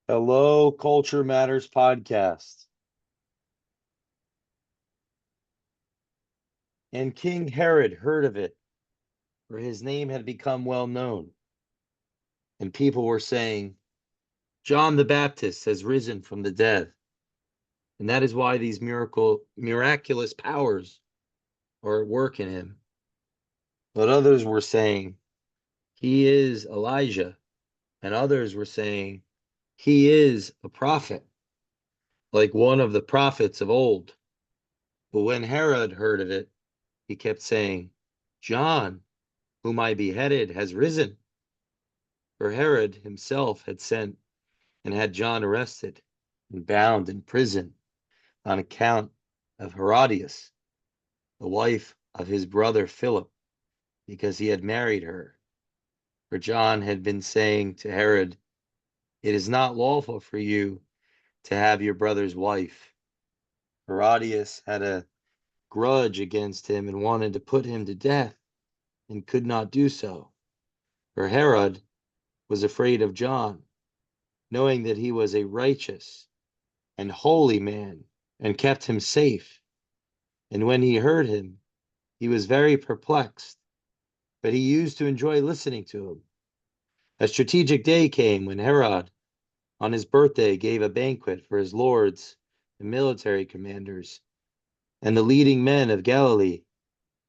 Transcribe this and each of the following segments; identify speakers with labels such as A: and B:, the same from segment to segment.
A: Hello, Culture Matters podcast. And King Herod heard of it, for his name had become well known. And people were saying, John the Baptist has risen from the dead. And that is why these miraculous powers are at work in him. But others were saying, he is Elijah. And others were saying, he is a prophet, like one of the prophets of old. But when Herod heard of it, he kept saying, John, whom I beheaded, has risen. For Herod himself had sent and had John arrested and bound in prison on account of Herodias, the wife of his brother Philip, because he had married her. For John had been saying to Herod, it is not lawful for you to have your brother's wife. Herodias had a grudge against him and wanted to put him to death and could not do so. For Herod was afraid of John, knowing that he was a righteous and holy man, and kept him safe. And when he heard him, he was very perplexed, but he used to enjoy listening to him. A strategic day came when Herod, on his birthday, gave a banquet for his lords and military commanders and the leading men of Galilee.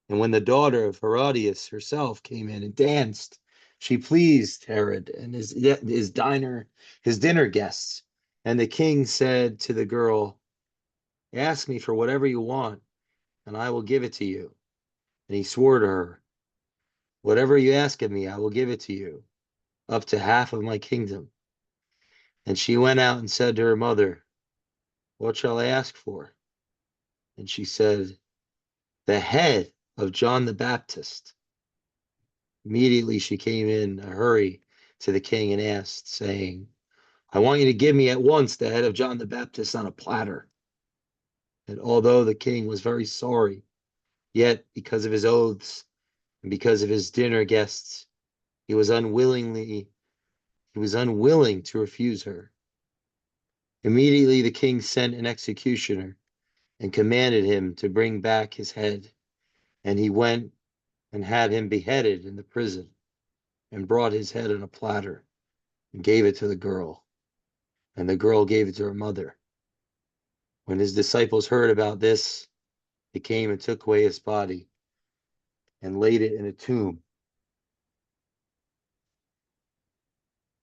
A: And when the daughter of Herodias herself came in and danced, she pleased Herod and his dinner guests. And the king said to the girl, ask me for whatever you want, and I will give it to you. And he swore to her, whatever you ask of me, I will give it to you, up to half of my kingdom. And she went out and said to her mother, what shall I ask for? And she said, the head of John the Baptist. Immediately she came in a hurry to the king and asked, saying, I want you to give me at once the head of John the Baptist on a platter. And although the king was very sorry, yet because of his oaths and because of his dinner guests, he was unwilling to refuse her. Immediately the king sent an executioner and commanded him to bring back his head. And he went and had him beheaded in the prison, and brought his head on a platter and gave it to the girl. And the girl gave it to her mother. When his disciples heard about this, they came and took away his body and laid it in a tomb.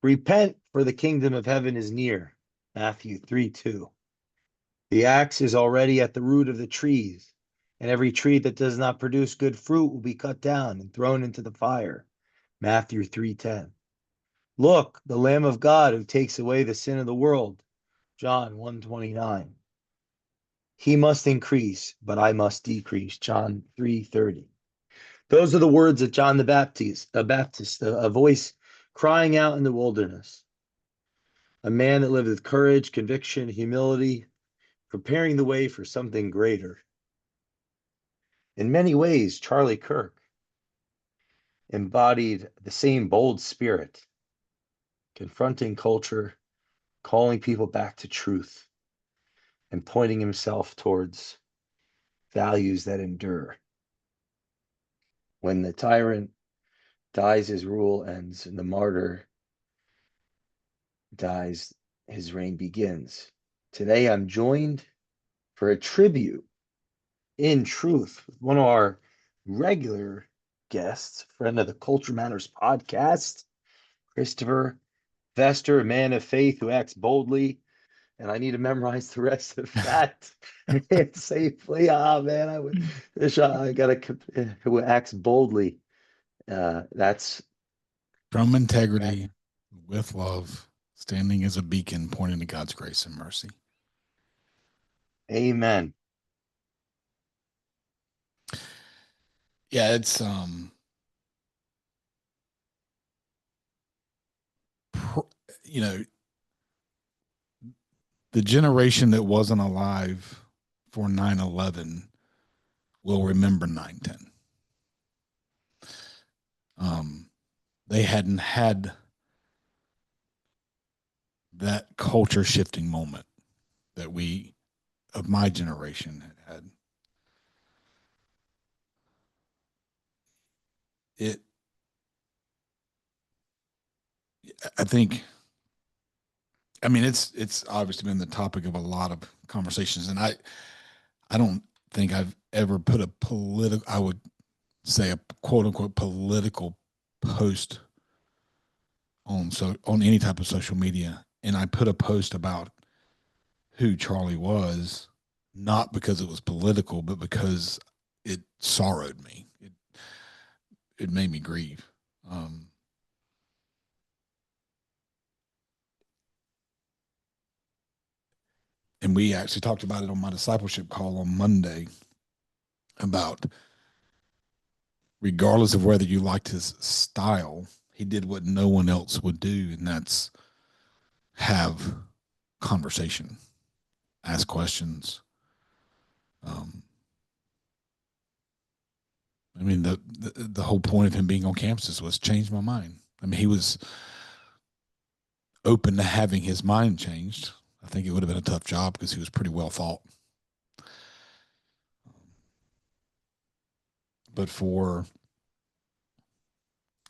A: Repent, for the kingdom of heaven is near. Matthew 3:2. The axe is already at the root of the trees, and every tree that does not produce good fruit will be cut down and thrown into the fire. Matthew 3:10. Look, the Lamb of God who takes away the sin of the world. John 1:29. He must increase, but I must decrease. John 3:30. Those are the words of John the Baptist, a voice crying out in the wilderness, a man that lived with courage, conviction, humility, preparing the way for something greater. In many ways, Charlie Kirk embodied the same bold spirit, confronting culture, calling people back to truth, and pointing himself towards values that endure. When the tyrant dies, his rule ends, and the martyr dies, his reign begins. Today, I'm joined for a tribute in truth with one of our regular guests, friend of the Culture Matters podcast, Christopher Vester, a man of faith who acts boldly. And I need to memorize the rest of that safely. Man, I gotta who acts boldly. That's
B: From integrity, with love, standing as a beacon pointing to God's grace and mercy.
A: amen.
B: Yeah, it's you know, the generation that wasn't alive for 9/11 will remember 9/10. They hadn't had that culture shifting moment that we of my generation had. It, I think, I mean, it's obviously been the topic of a lot of conversations, and I don't think I've ever put a political, I would say a quote unquote political post on any type of social media, and I put a post about who Charlie was, not because it was political, but because it sorrowed me. It made me grieve. Um, and we actually talked about it on my discipleship call on Monday about regardless of whether you liked his style, he did what no one else would do, and that's have conversation, ask questions. Um, I mean, the whole point of him being on campuses was change my mind. I mean, he was open to having his mind changed. I think it would have been a tough job because he was pretty well thought. But for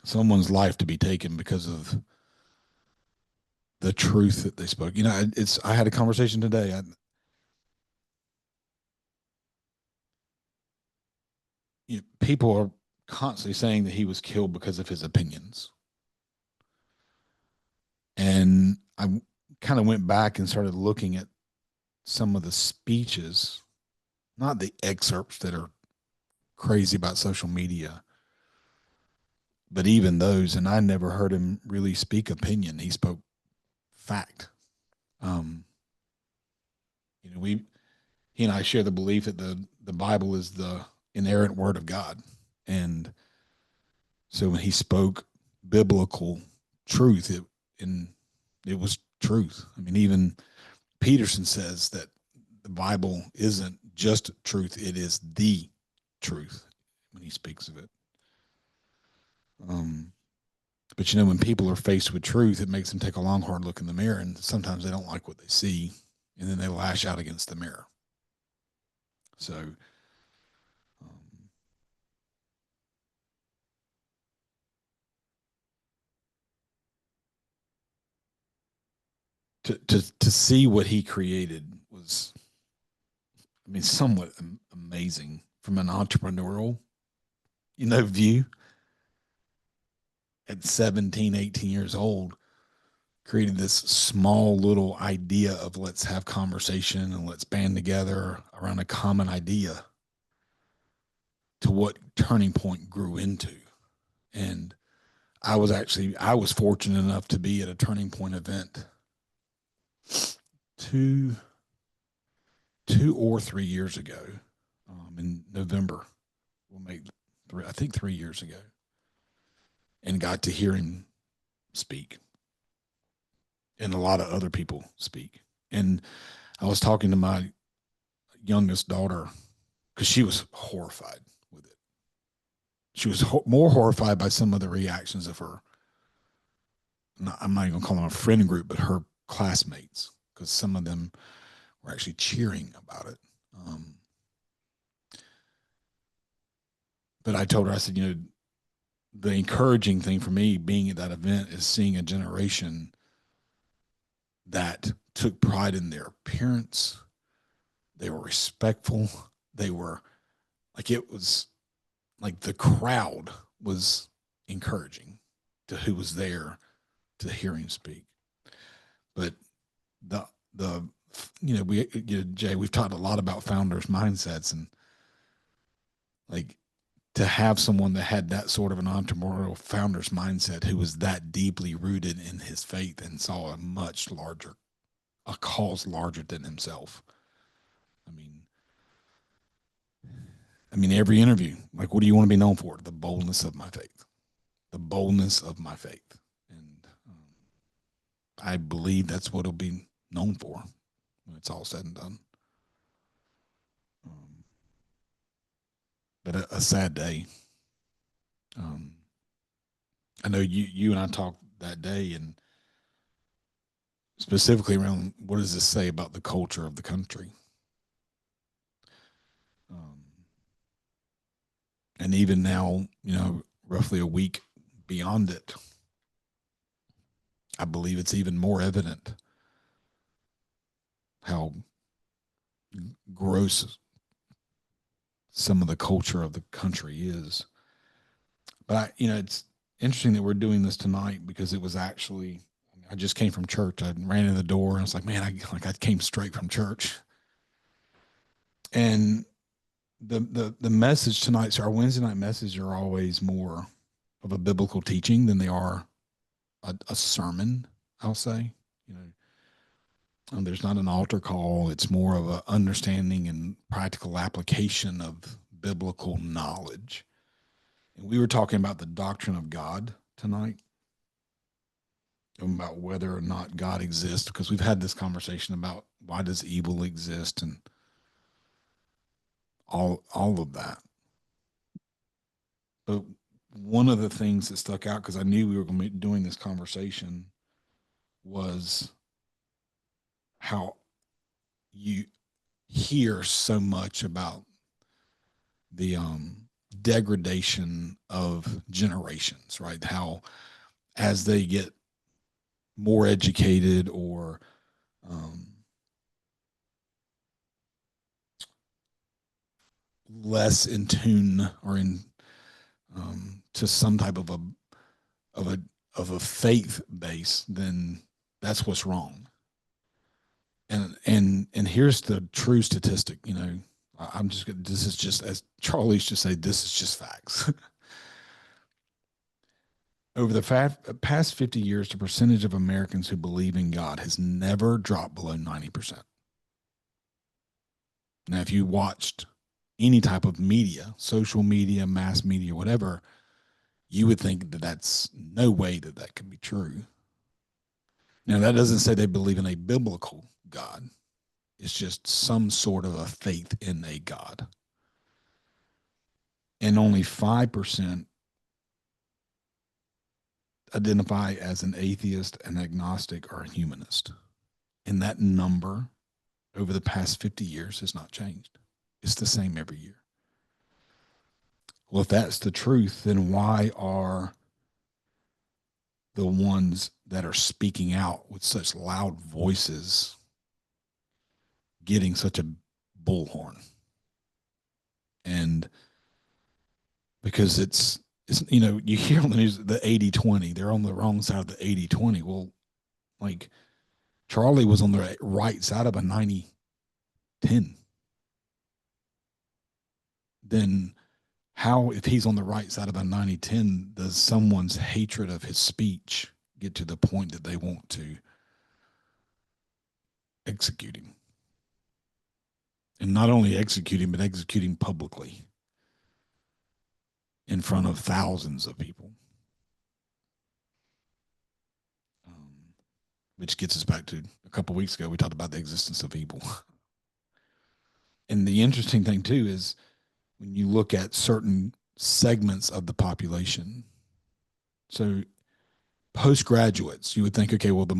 B: someone's life to be taken because of the truth that they spoke, I had a conversation today. People are constantly saying that he was killed because of his opinions. And I kind of went back and started looking at some of the speeches, not the excerpts that are crazy about social media, but even those. And I never heard him really speak opinion. He spoke fact. Um, he and I share the belief that the Bible is the inerrant word of God. And so when he spoke biblical truth, it was truth. I mean, even Peterson says that the Bible isn't just truth, it is the truth when he speaks of it. But when people are faced with truth, it makes them take a long, hard look in the mirror, and sometimes they don't like what they see, and then they lash out against the mirror. So, to see what he created was, I mean, somewhat amazing from an entrepreneurial, view. At 17, 18 years old, created this small little idea of let's have conversation and let's band together around a common idea to what Turning Point grew into. And I was fortunate enough to be at a Turning Point event two or 3 years ago, in November. We'll make I think 3 years ago, and got to hear him speak and a lot of other people speak. And I was talking to my youngest daughter because she was horrified with it. She was more horrified by some of the reactions of her. I'm not even going to call them a friend group, but her classmates, because some of them were actually cheering about it. But I told her, I said, the encouraging thing for me being at that event is seeing a generation that took pride in their appearance. They were respectful. They were it was like the crowd was encouraging to who was there to hear him speak. But Jay, we've talked a lot about founders' mindsets, and to have someone that had that sort of an entrepreneurial founder's mindset who was that deeply rooted in his faith and saw a cause larger than himself. I mean, every interview, what do you want to be known for? The boldness of my faith. The boldness of my faith. And I believe that's what it'll be known for when it's all said and done. But a sad day. I know you and I talked that day, and specifically around what does this say about the culture of the country. Um, and even now, roughly a week beyond it, I believe it's even more evident how gross some of the culture of the country is. But it's interesting that we're doing this tonight because it was actually, I just came from church. I ran in the door and I was like, man, I came straight from church. And the message tonight, so our Wednesday night message are always more of a biblical teaching than they are a sermon, I'll say. There's not an altar call. It's more of a understanding and practical application of biblical knowledge. And we were talking about the doctrine of God tonight, about whether or not God exists, because we've had this conversation about why does evil exist and all of that. But one of the things that stuck out, because I knew we were going to be doing this conversation, was how you hear so much about the degradation of generations, right? How as they get more educated or less in tune or in to some type of a faith base, then that's what's wrong. And here's the true statistic. I'm just this is just, as Charlie used to say, this is just facts. Over the past 50 years, the percentage of Americans who believe in God has never dropped below 90%. Now, if you watched any type of media, social media, mass media, whatever, you would think that that's no way that could be true. Now, that doesn't say they believe in a biblical God. It's just some sort of a faith in a God. And only 5% identify as an atheist, an agnostic, or a humanist. And that number over the past 50 years has not changed. It's the same every year. Well, if that's the truth, then why are the ones that are speaking out with such loud voices getting such a bullhorn? And because it's you hear on the news the 80-20, they're on the wrong side of the 80-20. Well, like Charlie was on the right side of a 90-10. Then how, if he's on the right side of a 90-10, does someone's hatred of his speech get to the point that they want to execute him? And not only execute him, but executing publicly in front of thousands of people. Which gets us back to a couple of weeks ago, we talked about the existence of evil. And the interesting thing, too, is when you look at certain segments of the population, so postgraduates, you would think, okay, well, the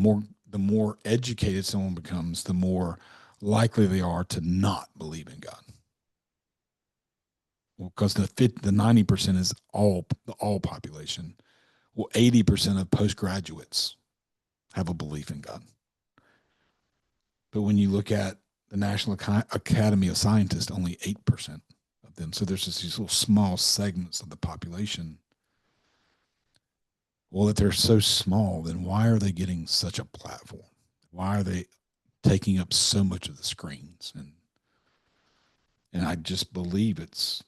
B: more educated someone becomes, the more likely they are to not believe in God. Well, because the 90% is the all population. Well, 80% of postgraduates have a belief in God. But when you look at the National Academy of Scientists, only 8% of them. So there's just these little small segments of the population. Well, if they're so small, then why are they getting such a platform? Why are they taking up so much of the screens? And I just believe it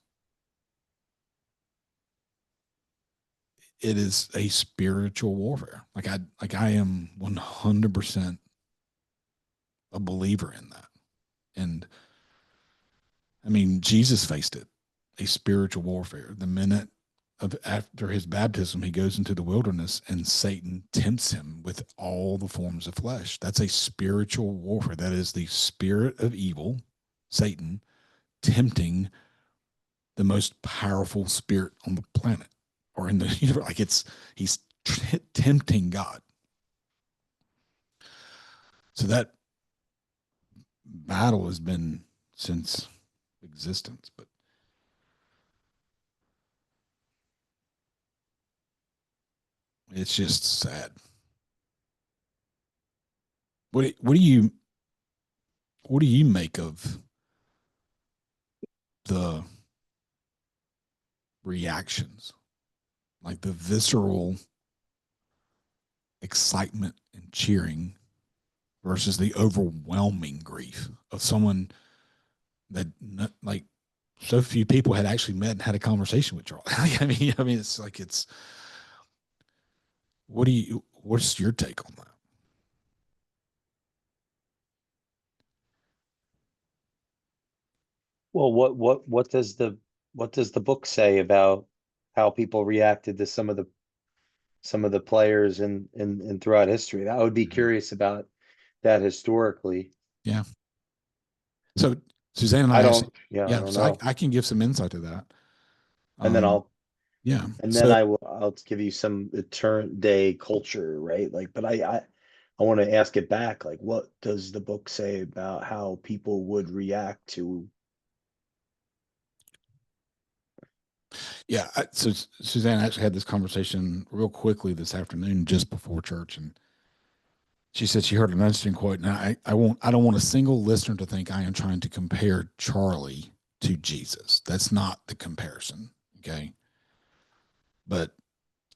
B: is a spiritual warfare. Like I am 100% a believer in that. And I mean, Jesus faced it, a spiritual warfare. The minute after his baptism, he goes into the wilderness and Satan tempts him with all the forms of flesh. That's a spiritual warfare. That is the spirit of evil, Satan, tempting the most powerful spirit on the planet or in the universe. Like he's tempting God. So that battle has been since existence, but it's just sad. What do you make of the reactions, like the visceral excitement and cheering versus the overwhelming grief of someone that like so few people had actually met and had a conversation with Charlie? I mean, it's like it's. What's your take on that?
A: Well, what does the book say about how people reacted to some of the players and throughout history? I would be
B: Mm-hmm.
A: curious about that historically.
B: Yeah. So Suzanne and
A: I
B: I actually,
A: don't, yeah, I
B: yeah.
A: don't
B: So I,
A: know.
B: I can give some insight to that.
A: And then
B: Um, yeah. So
A: I'll give you some current day culture, right? Like, but I want to ask it back. Like, what does the book say about how people would react to?
B: yeah. So Suzanne actually had this conversation real quickly this afternoon just before church, and she said she heard an interesting quote. And I don't want a single listener to think I am trying to compare Charlie to Jesus. That's not the comparison. Okay. But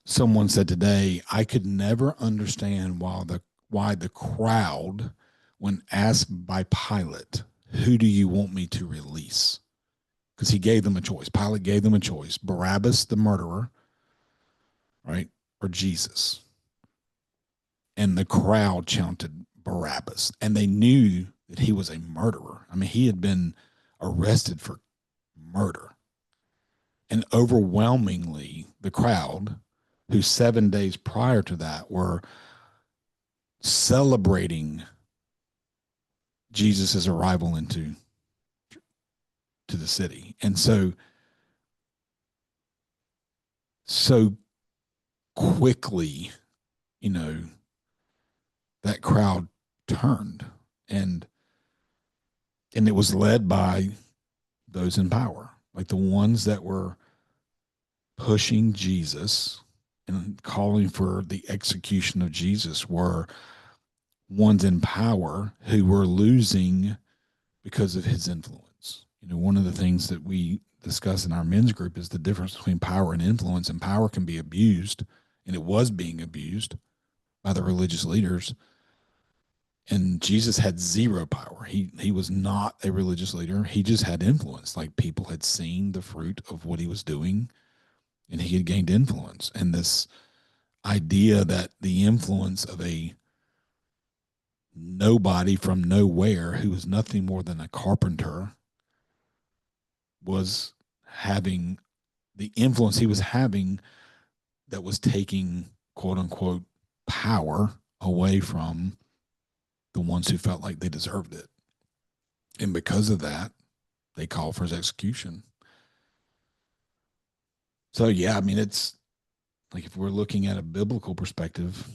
B: someone said today, I could never understand why the crowd, when asked by Pilate, who do you want me to release? Because he gave them a choice. Pilate gave them a choice: Barabbas, the murderer, right, or Jesus. And the crowd chanted Barabbas, and they knew that he was a murderer. I mean, he had been arrested for murder. And overwhelmingly, the crowd, who 7 days prior to that were celebrating Jesus' arrival into to the city. And so quickly, you know, that crowd turned and and it was led by those in power, like the ones that were pushing Jesus and calling for the execution of Jesus were ones in power who were losing because of his influence. You know, one of the things that we discuss in our men's group is the difference between power and influence, and power can be abused, and it was being abused by the religious leaders. And Jesus had zero power. He was not a religious leader. He just had influence. Like people had seen the fruit of what he was doing, and he had gained influence. And this idea that the influence of a nobody from nowhere who was nothing more than a carpenter was having the influence he was having that was taking quote unquote power away from the ones who felt like they deserved it. And because of that, they call for his execution. So, yeah, I mean, it's like if we're looking at a biblical perspective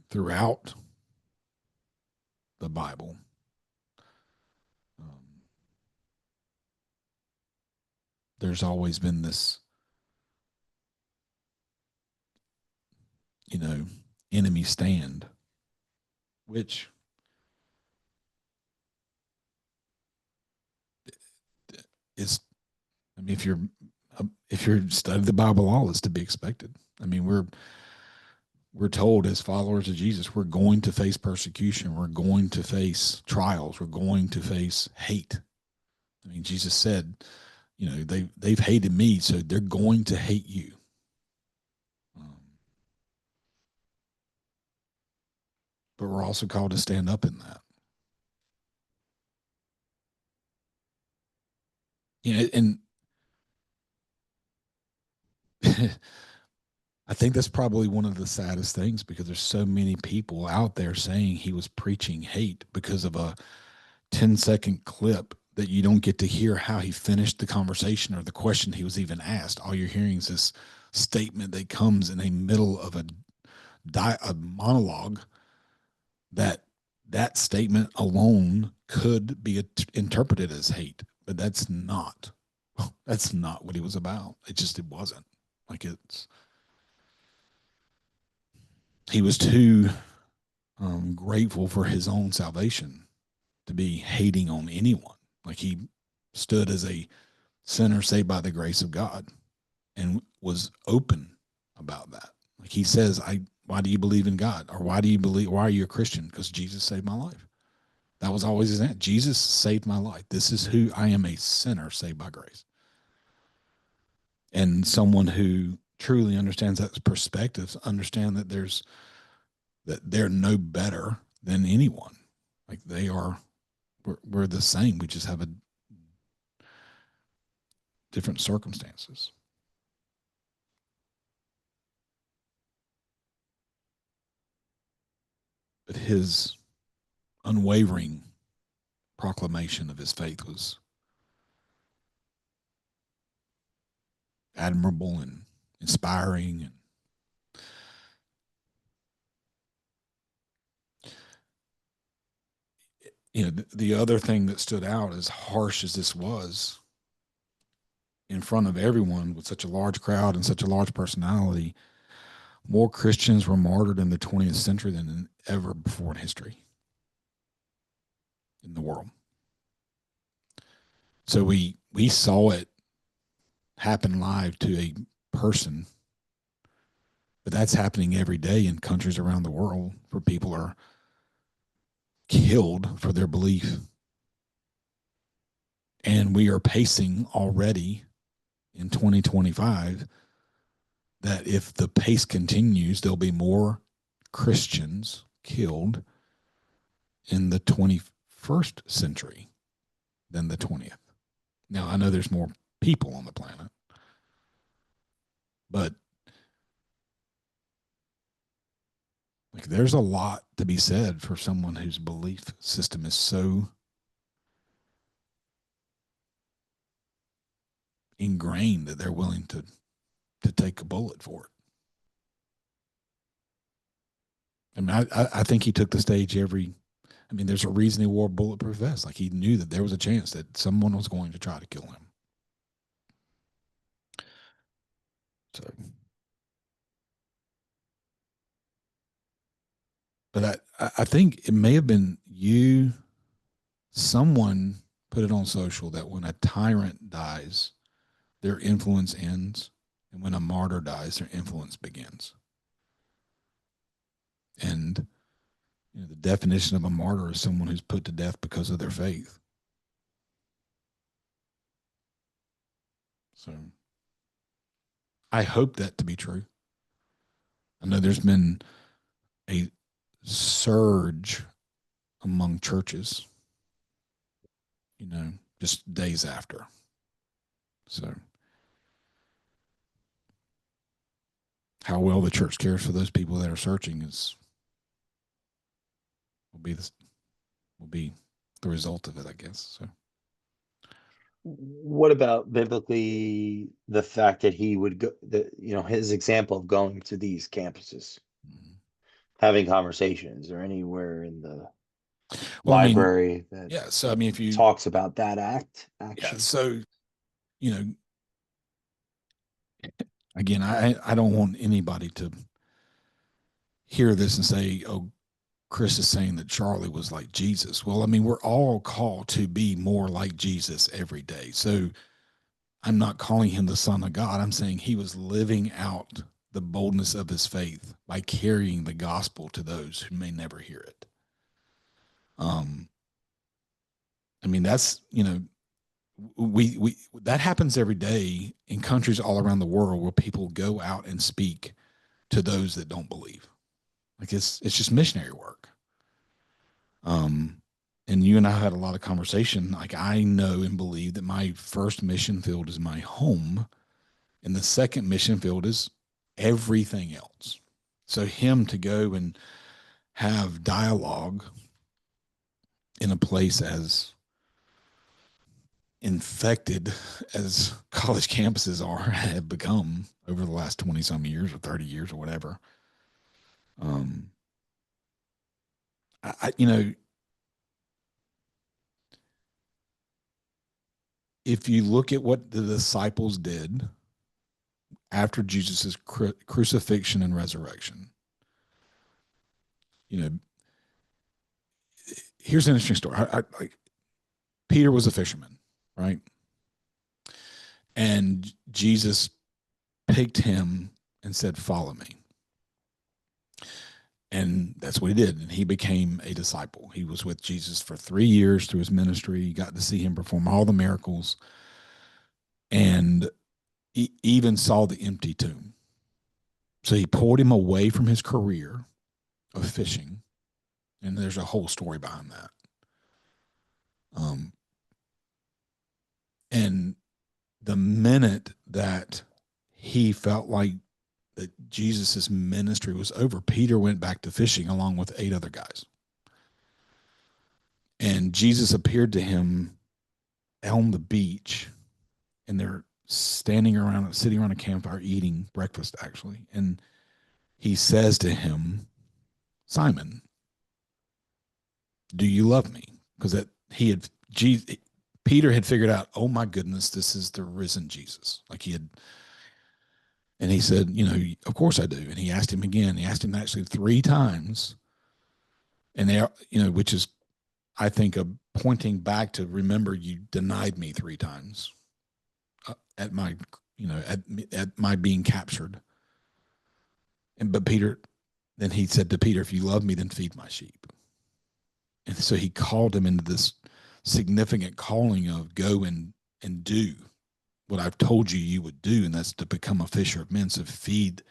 B: throughout the Bible, um, there's always been this, you know, enemy stand, which is, I mean, if you're studying the Bible, all is to be expected. I mean, we're told as followers of Jesus, we're going to face persecution, we're going to face trials, we're going to face hate. I mean, Jesus said, you know, they've hated me, so they're going to hate you. Um, but we're also called to stand up in that. You know, and I think that's probably one of the saddest things because there's so many people out there saying he was preaching hate because of a 10-second clip that you don't get to hear how he finished the conversation or the question he was even asked. All you're hearing is this statement that comes in the middle of a monologue that that statement alone could be interpreted as hate, but that's not what he was about. It wasn't. Like he was too grateful for his own salvation to be hating on anyone. Like he stood as a sinner saved by the grace of God and was open about that. Like he says, why do you believe in God? Or why are you a Christian? Because Jesus saved my life. That was always his answer. Jesus saved my life. This is who I am, a sinner saved by grace. And someone who truly understands that perspective, understand that they're no better than anyone. Like we're the same. We just have a different circumstances. But his unwavering proclamation of his faith was admirable and inspiring. And the other thing that stood out, as harsh as this was, in front of everyone with such a large crowd and such a large personality, more Christians were martyred in the 20th century than ever before in history in the world. So we saw it happen live to a person, but that's happening every day in countries around the world where people are killed for their belief. And we are pacing already in 2025 that if the pace continues, there'll be more Christians killed in the 21st century than the 20th. Now, I know there's more people on the planet, but like there's a lot to be said for someone whose belief system is so ingrained that they're willing to take a bullet for it. I mean, I think he took the stage there's a reason he wore bulletproof vest. Like he knew that there was a chance that someone was going to try to kill him. So, but I think it may have been someone put it on social that when a tyrant dies, their influence ends. And when a martyr dies, their influence begins. And the definition of a martyr is someone who's put to death because of their faith. So I hope that to be true. I know there's been a surge among churches, just days after. So how well the church cares for those people that are searching will be the result of it, I guess. So
A: What about biblically the fact that he would go, his example of going to these campuses, having conversations, or anywhere in the library that
B: yeah. So if you
A: talks about that action.
B: Yeah. So, again, I don't want anybody to hear this and say, oh, Chris is saying that Charlie was like Jesus. Well, we're all called to be more like Jesus every day. So I'm not calling him the Son of God. I'm saying he was living out the boldness of his faith by carrying the gospel to those who may never hear it. That's, we that happens every day in countries all around the world where people go out and speak to those that don't believe. Like it's just missionary work. And you and I had a lot of conversation. Like I know and believe that my first mission field is my home, and the second mission field is everything else. So him to go and have dialogue in a place as infected as college campuses have become over the last 20 some years or 30 years or whatever. if you look at what the disciples did after Jesus' crucifixion and resurrection, you know, here's an interesting story. Like Peter was a fisherman, right? And Jesus picked him and said, "Follow me." And that's what he did. And he became a disciple. He was with Jesus for 3 years through his ministry. You got to see him perform all the miracles. And he even saw the empty tomb. So he pulled him away from his career of fishing. And there's a whole story behind that. And the minute that he felt like that Jesus's ministry was over, Peter went back to fishing along with 8 other guys. And Jesus appeared to him on the beach, and they're sitting around a campfire eating breakfast, actually. And he says to him, "Simon, do you love me?" Because that Peter had figured out, oh my goodness, this is the risen Jesus. Like he had. And he said, "Of course I do." And he asked him again. He asked him actually 3 times. And they are, which is, I think, a pointing back to, remember, you denied me 3 times at my, at my being captured. But Peter, then he said to Peter, "If you love me, then feed my sheep." And so he called him into this significant calling of go and do what I've told you you would do, and that's to become a fisher of men. So feed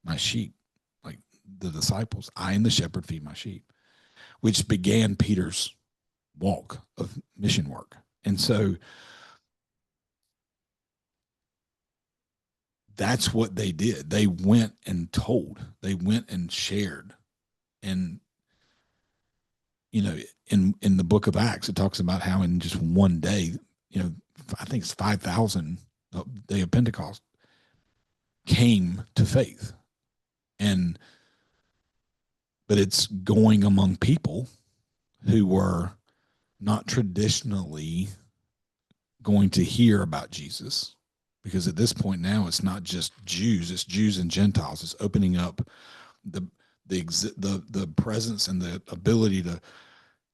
B: my sheep, like the disciples. I am the shepherd, feed my sheep, which began Peter's walk of mission work. And so that's what they did. They went and told, they went and shared. And, in the book of Acts, it talks about how in just one day, I think it's 5,000 day of Pentecost came to faith. But it's going among people who were not traditionally going to hear about Jesus, because at this point now it's not just Jews, it's Jews and Gentiles. It's opening up the presence and the ability to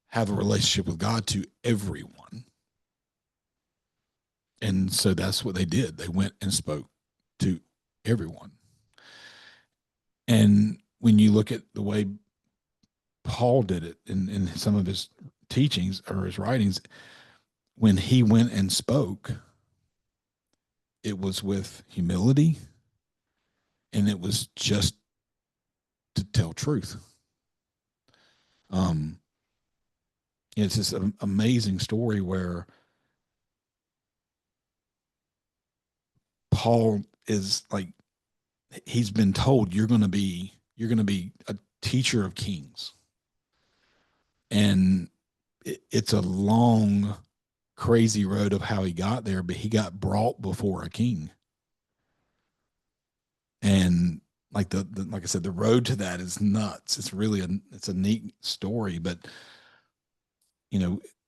B: have a relationship with God to everyone. And so that's what they did. They went and spoke to everyone. And when you look at the way Paul did it in some of his teachings or his writings, when he went and spoke, it was with humility, and it was just to tell truth. It's this amazing story where Paul is like, he's been told, you're going to be a teacher of kings. And it's a long, crazy road of how he got there, but he got brought before a king. And like like I said, the road to that is nuts. It's really it's a neat story. But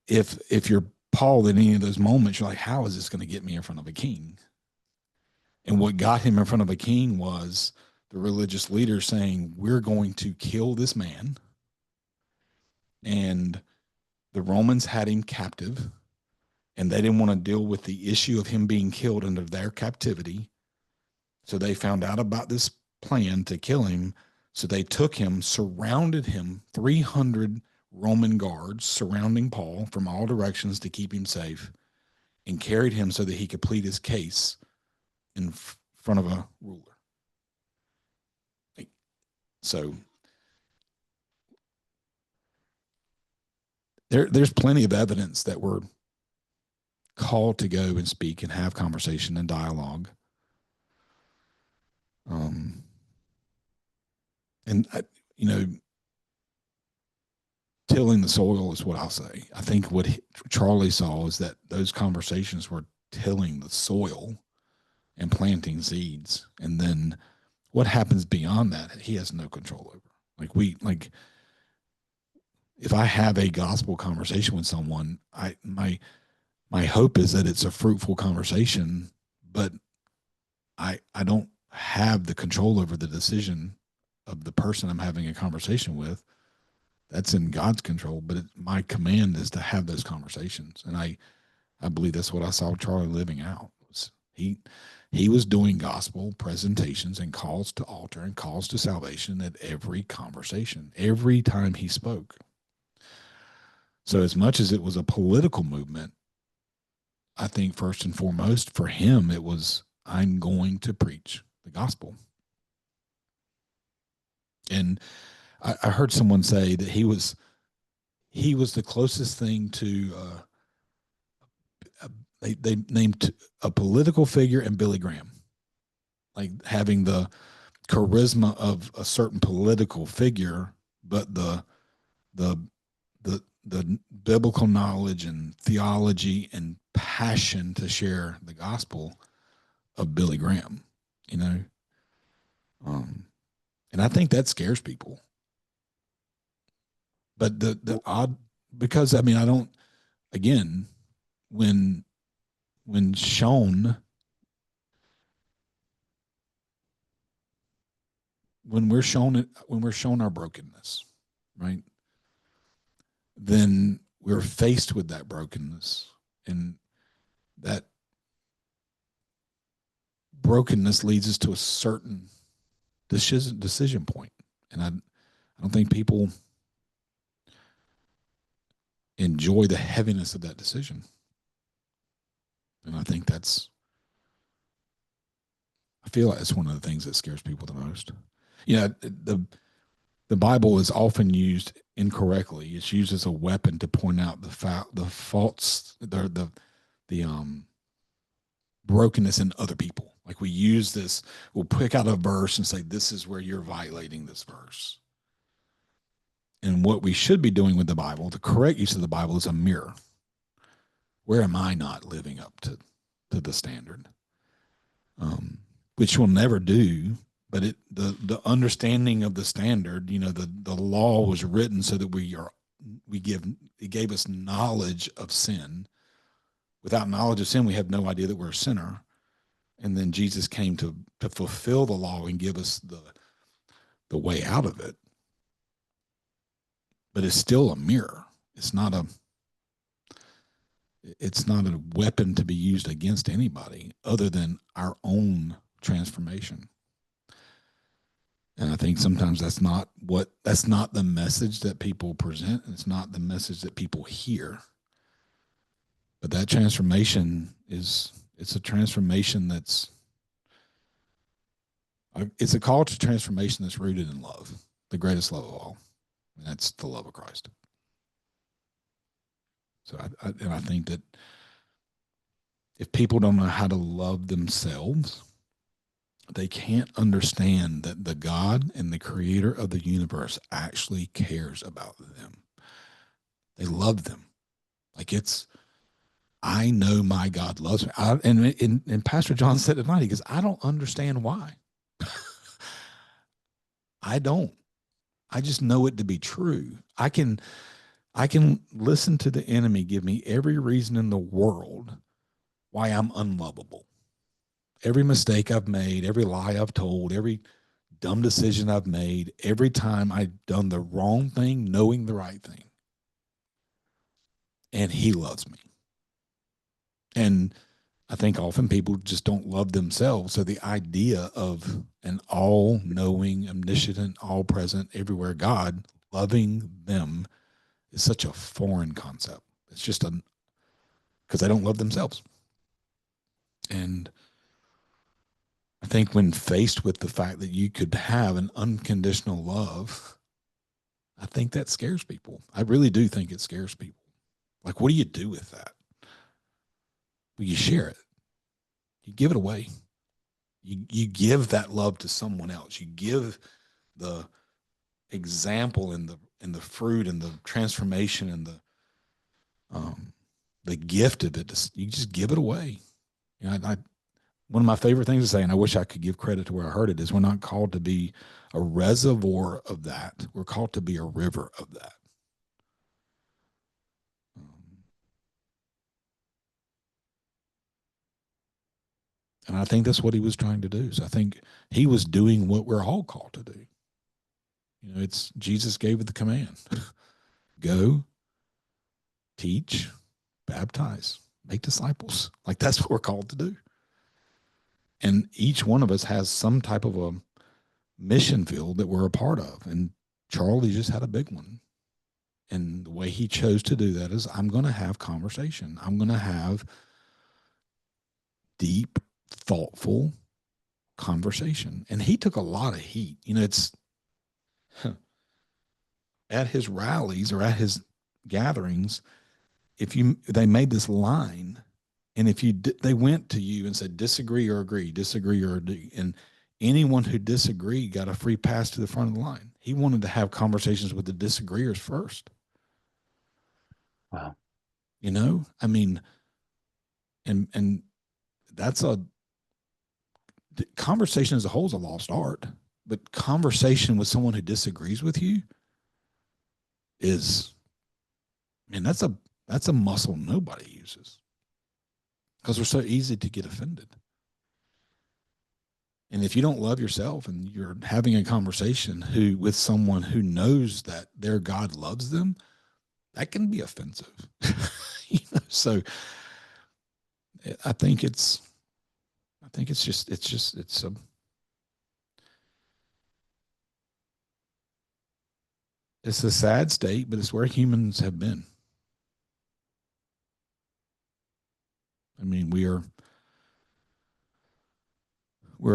B: if you're Paul in any of those moments, you're like, how is this going to get me in front of a king? And what got him in front of a king was the religious leader saying, we're going to kill this man. And the Romans had him captive, and they didn't want to deal with the issue of him being killed under their captivity. So they found out about this plan to kill him. So they took him, surrounded him, 300 Roman guards surrounding Paul from all directions to keep him safe, and carried him so that he could plead his case in front of a ruler. So there's plenty of evidence that we're called to go and speak and have conversation and dialogue. Tilling the soil is what I'll say. I think what Charlie saw is that those conversations were tilling the soil and planting seeds. And then what happens beyond that, he has no control over. If I have a gospel conversation with someone, my hope is that it's a fruitful conversation, but I don't have the control over the decision of the person I'm having a conversation with. That's in God's control, but my command is to have those conversations. And I believe that's what I saw Charlie living out. He was doing gospel presentations and calls to altar and calls to salvation at every conversation, every time he spoke. So as much as it was a political movement, I think first and foremost for him, it was, I'm going to preach the gospel. And I heard someone say that he was the closest thing to they named a political figure and Billy Graham, like having the charisma of a certain political figure, but the biblical knowledge and theology and passion to share the gospel of Billy Graham, you know. And I think that scares people. But the odd, because I mean, I don't, again, when shown, when we're shown our brokenness, right, then we're faced with that brokenness, and that brokenness leads us to a certain decision point. And I don't think people enjoy the heaviness of that decision. And I think I feel like it's one of the things that scares people the most. Yeah, the Bible is often used incorrectly. It's used as a weapon to point out the faults, the brokenness in other people. Like we use this, we'll pick out a verse and say, this is where you're violating this verse. And what we should be doing with the Bible, the correct use of the Bible, is a mirror. Where am I not living up to the standard? Which we'll never do, but the understanding of the standard, you know, the law was written so that it gave us knowledge of sin. Without knowledge of sin, we have no idea that we're a sinner. And then Jesus came to fulfill the law and give us the way out of it. But it's still a mirror. It's not a weapon to be used against anybody other than our own transformation. And I think sometimes that's not the message that people present. It's not the message that people hear. But that transformation it's a transformation it's a call to transformation that's rooted in love, the greatest love of all. And that's the love of Christ. So I think that if people don't know how to love themselves, they can't understand that the God and the creator of the universe actually cares about them. They love them. Like I know my God loves me. And Pastor John said tonight, he goes, I don't understand why. I don't. I just know it to be true. I can listen to the enemy give me every reason in the world why I'm unlovable. Every mistake I've made, every lie I've told, every dumb decision I've made, every time I've done the wrong thing, knowing the right thing. And he loves me. And I think often people just don't love themselves. So the idea of an all-knowing, omniscient, all-present, everywhere God loving them is such a foreign concept. It's just because they don't love themselves. And I think when faced with the fact that you could have an unconditional love, I think that scares people. I really do think it scares people. Like, what do you do with that? Well, you share it. You give it away. You give that love to someone else. You give the example and the fruit and the transformation and the gift of it. You just give it away. You know, one of my favorite things to say, and I wish I could give credit to where I heard it, is we're not called to be a reservoir of that. We're called to be a river of that. And I think that's what he was trying to do. So I think he was doing what we're all called to do. You know, it's Jesus gave it the command: go, teach, baptize, make disciples. Like that's what we're called to do. And each one of us has some type of a mission field that we're a part of. And Charlie just had a big one. And the way he chose to do that is I'm going to have conversation. I'm going to have deep, thoughtful conversation. And he took a lot of heat. You know, it's at his rallies or at his gatherings, they made this line, and if they went to you and said disagree or agree, disagree or agree, and anyone who disagreed got a free pass to the front of the line. He wanted to have conversations with the disagreeers first.
A: Wow.
B: You know, I mean, and that's conversation as a whole is a lost art, but conversation with someone who disagrees with you is, man, that's a muscle nobody uses, because we're so easy to get offended. And if you don't love yourself and you're having a conversation with someone who knows that their God loves them, that can be offensive. You know, so I think it's a sad state, but it's where humans have been. I mean, we're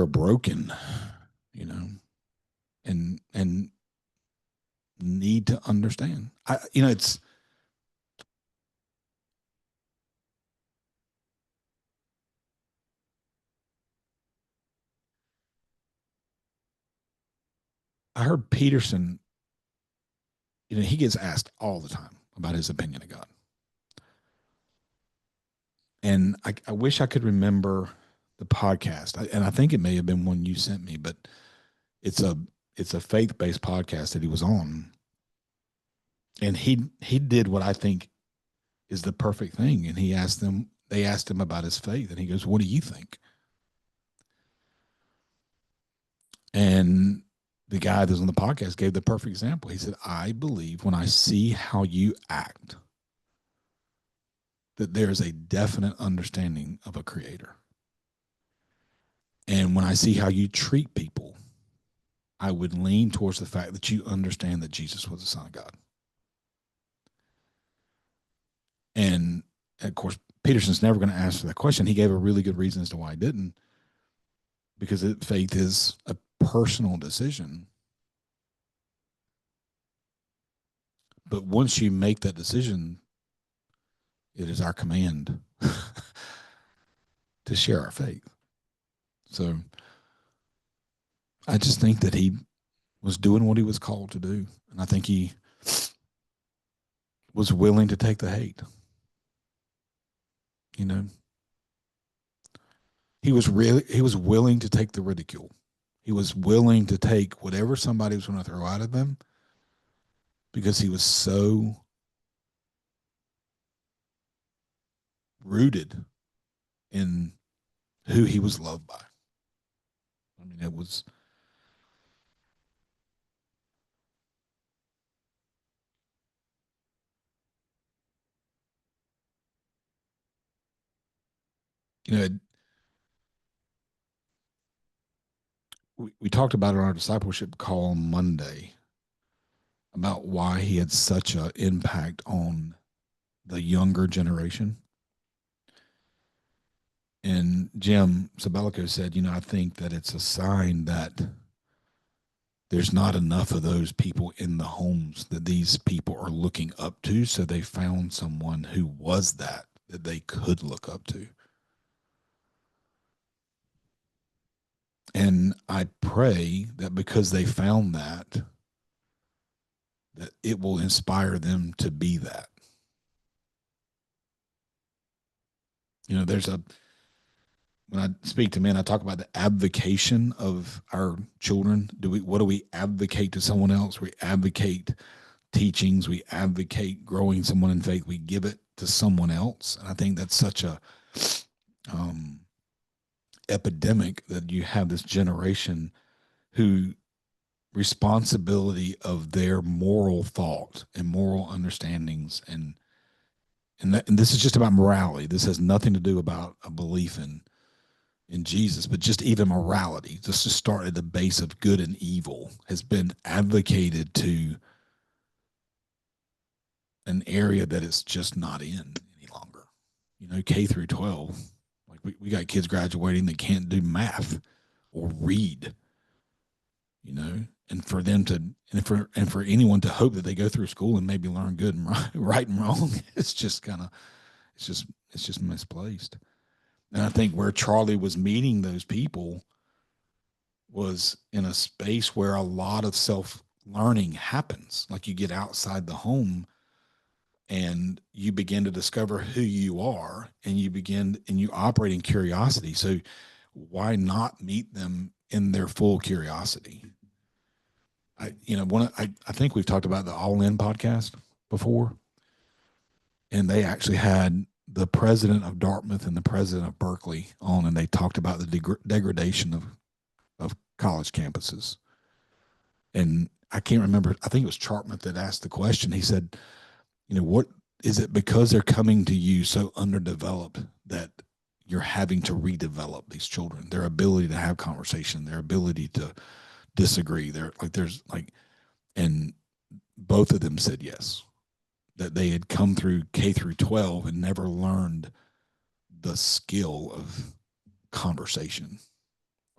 B: broken, you know, and need to understand. I heard Peterson, you know, he gets asked all the time about his opinion of God. And I wish I could remember the podcast, and I think it may have been one you sent me, but it's a faith-based podcast that he was on, and he did what I think is the perfect thing. And they asked him about his faith, and he goes, "What do you think?" And the guy that's on the podcast gave the perfect example. He said, "I believe when I see how you act, that there's a definite understanding of a creator. And when I see how you treat people, I would lean towards the fact that you understand that Jesus was the Son of God." And of course, Peterson's never going to answer that question. He gave a really good reason as to why he didn't, because faith is a personal decision. But once you make that decision, it is our command to share our faith. So I just think that he was doing what he was called to do. And I think he was willing to take the hate. You know, he was willing to take the ridicule. He was willing to take whatever somebody was going to throw out of him, because he was so rooted in who he was loved by. I mean, it was, you know, we talked about it on our discipleship call on Monday about why he had such an impact on the younger generation. And Jim Sabelico said, you know, I think that it's a sign that there's not enough of those people in the homes that these people are looking up to. So they found someone who was that they could look up to. And I pray that because they found that it will inspire them to be that. You know, when I speak to men, I talk about the advocation of our children. What do we advocate to someone else? We advocate teachings. We advocate growing someone in faith. We give it to someone else. And I think that's such a epidemic that you have this generation who responsibility of their moral thought and moral understandings and this is just about morality. This has nothing to do about a belief in Jesus, but just even morality, just to start at the base of good and evil, has been advocated to an area that it's just not in any longer. You know, K through 12, like we got kids graduating that can't do math or read, you know, and for them to, and for anyone to hope that they go through school and maybe learn good and right and wrong, it's just kind of, it's just misplaced. And I think where Charlie was meeting those people was in a space where a lot of self learning happens. Like you get outside the home and you begin to discover who you are, and you operate in curiosity. So why not meet them in their full curiosity? I think we've talked about the All In podcast before, and they actually had the president of Dartmouth and the president of Berkeley on, and they talked about the degradation of college campuses. And I can't remember, I think it was Chartmouth that asked the question. He said, you know, what is it because they're coming to you so underdeveloped that you're having to redevelop these children, their ability to have conversation, their ability to disagree. And both of them said yes, that they had come through K through 12 and never learned the skill of conversation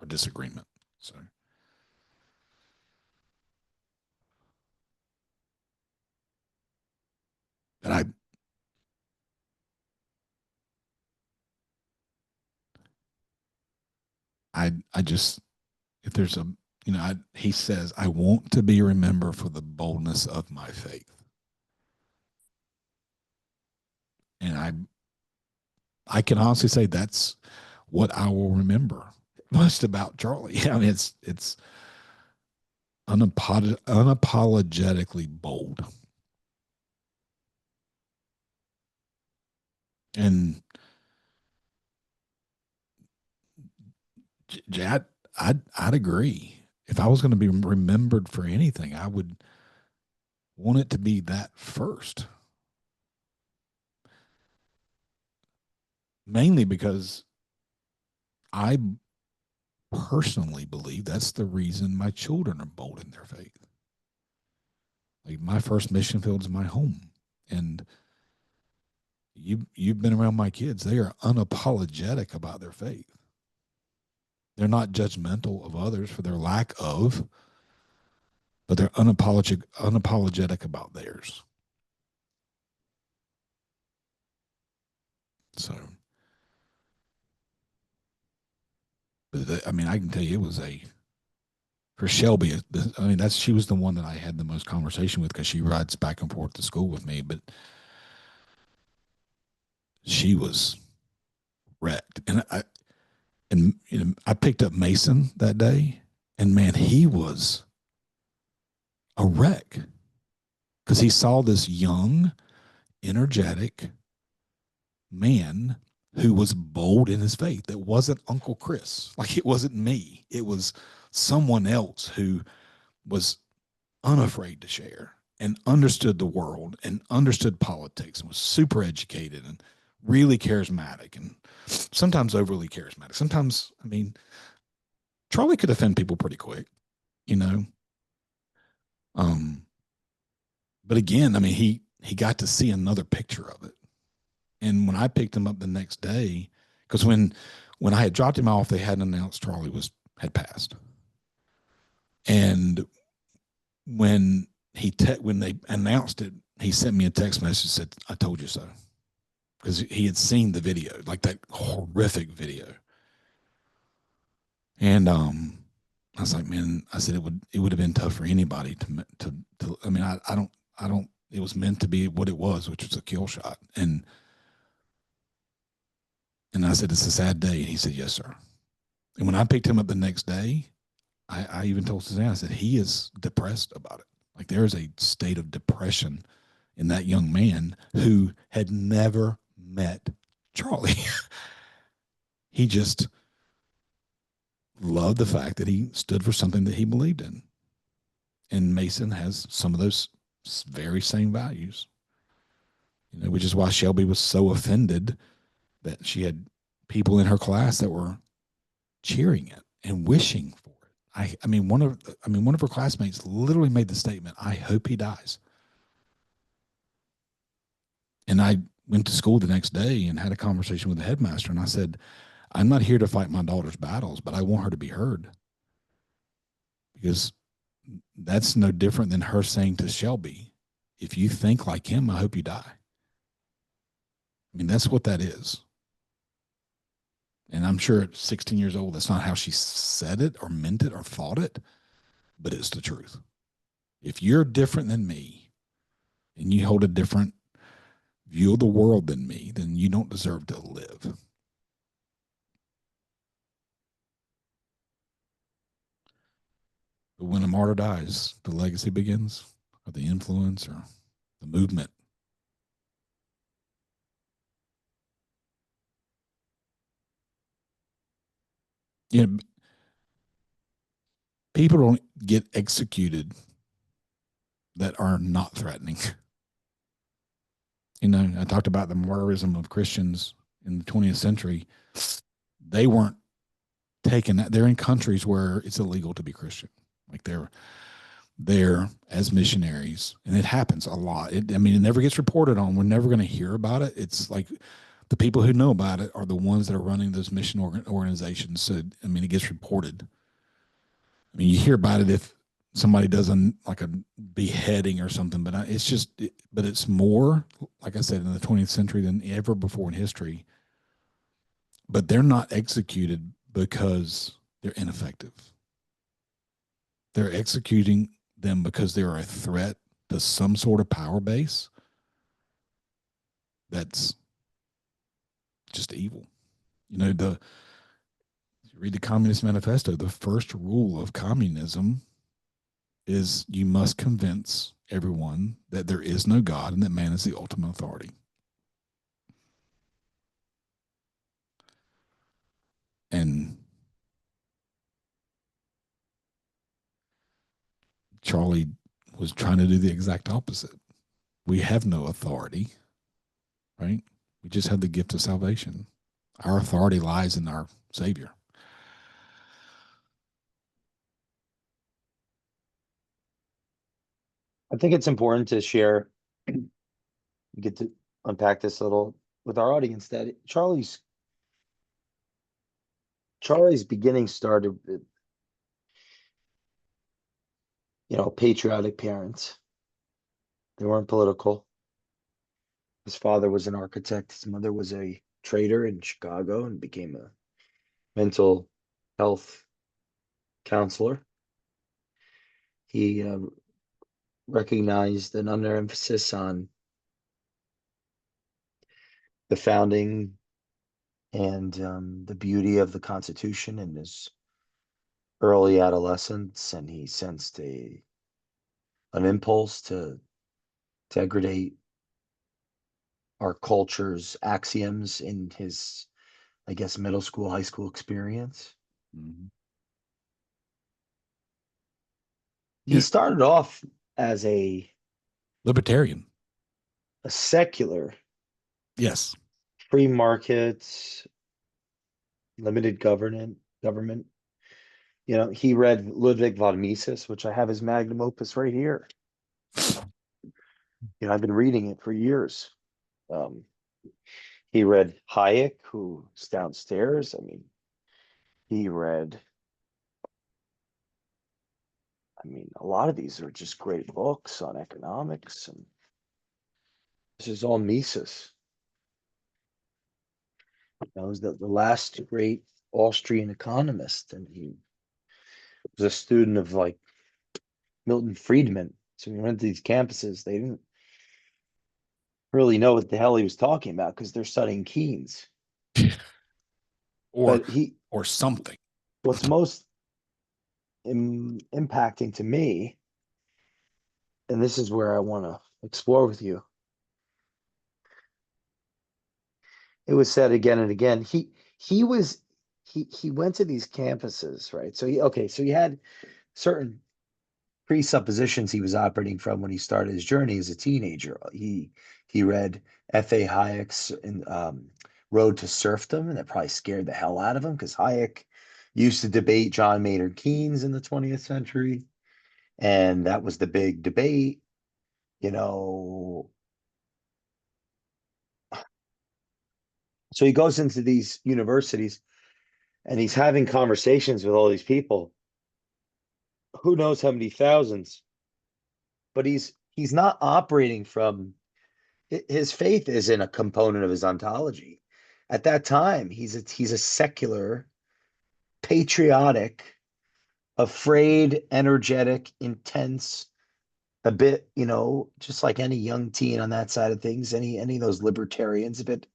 B: or disagreement. So, and I just, if there's a, you know, he says, I want to be remembered for the boldness of my faith. And I can honestly say that's what I will remember most about Charlie. I mean, it's unapologetically bold. And I'd agree. If I was going to be remembered for anything, I would want it to be that first. Mainly because I personally believe that's the reason my children are bold in their faith. Like my first mission field is my home, and you've been around my kids. They are unapologetic about their faith. They're not judgmental of others for their lack of, but they're unapologetic about theirs. So, but I mean, I can tell you it was for Shelby. I mean, she was the one that I had the most conversation with because she rides back and forth to school with me, but she was wrecked. And you know, I picked up Mason that day, and man, he was a wreck because he saw this young, energetic man who was bold in his faith. That wasn't Uncle Chris. Like it wasn't me. It was someone else who was unafraid to share and understood the world and understood politics and was super educated and really charismatic and sometimes overly charismatic. Sometimes, I mean, Charlie could offend people pretty quick, you know. But again, I mean, he got to see another picture of it. And when I picked him up the next day, because when I had dropped him off, they hadn't announced Charlie had passed. And when when they announced it, he sent me a text message that said, "I told you so," because he had seen the video, like that horrific video. And I was like, man, I said it would have been tough for anybody to I mean, I don't. It was meant to be what it was, which was a kill shot. And I said, it's a sad day. And he said, yes, sir. And when I picked him up the next day, I even told Suzanne, I said, he is depressed about it. Like there is a state of depression in that young man who had never met Charlie. He just loved the fact that he stood for something that he believed in. And Mason has some of those very same values, which is why Shelby was so offended that she had people in her class that were cheering it and wishing for it. One of her classmates literally made the statement, "I hope he dies." And I went to school the next day and had a conversation with the headmaster, and I said, "I'm not here to fight my daughter's battles, but I want her to be heard, because that's no different than her saying to Shelby, if you think like him, I hope you die." I mean, that's what that is. And I'm sure at 16 years old, that's not how she said it or meant it or thought it, but it's the truth. If you're different than me and you hold a different view of the world than me, then you don't deserve to live. But when a martyr dies, the legacy begins, or the influence, or the movement. You know, people don't get executed that are not threatening. I talked about the martyrism of Christians in the 20th century. They weren't taken. They're in countries where it's illegal to be Christian. Like they're there as missionaries, and it happens a lot. It never gets reported on. We're never going to hear about it. It's like the people who know about it are the ones that are running those mission organizations. So, it gets reported. You hear about it if somebody does like a beheading or something, but but it's more, like I said, in the 20th century than ever before in history. But they're not executed because they're ineffective. They're executing them because they're a threat to some sort of power base that's just evil. You read the Communist Manifesto, the first rule of communism is you must convince everyone that there is no God and that man is the ultimate authority. And Charlie was trying to do the exact opposite. We have no authority, right? We just have the gift of salvation. Our authority lies in our Savior.
A: I think it's important to share, get to unpack this a little with our audience, that Charlie's beginning started with, patriotic parents. They weren't political. His father was an architect. His mother was a trader in Chicago and became a mental health counselor. He recognized an underemphasis on the founding and the beauty of the Constitution in his early adolescence, and he sensed an impulse to degrade our culture's axioms in his, I guess, middle school, high school experience.
B: Mm-hmm.
A: He started off as a
B: Libertarian.
A: secular,
B: Yes.
A: free markets, limited government. He read Ludwig von Mises, which I have his magnum opus right here. I've been reading it for years. Um, he read Hayek, who's downstairs. He read, a lot of these are just great books on economics, and this is all Mises. That was the last great Austrian economist, and he was a student of like Milton Friedman. So we went to these campuses, they didn't really know what the hell he was talking about because they're studying Keynes.
B: or
A: But
B: or something.
A: what's most impacting to me, and this is where I want to explore with you, it was said again and again, he was he went to these campuses, right? So he had certain presuppositions he was operating from when he started his journey as a teenager. He read F.A. Hayek's Road to Serfdom, and that probably scared the hell out of him because Hayek used to debate John Maynard Keynes in the 20th century, and that was the big debate. You know, so he goes into these universities and he's having conversations with all these people. Who knows how many thousands? But he's not operating from his faith isn't a component of his ontology. At that time, he's a secular, patriotic, afraid, energetic, intense, a bit, just like any young teen on that side of things, any of those libertarians, a bit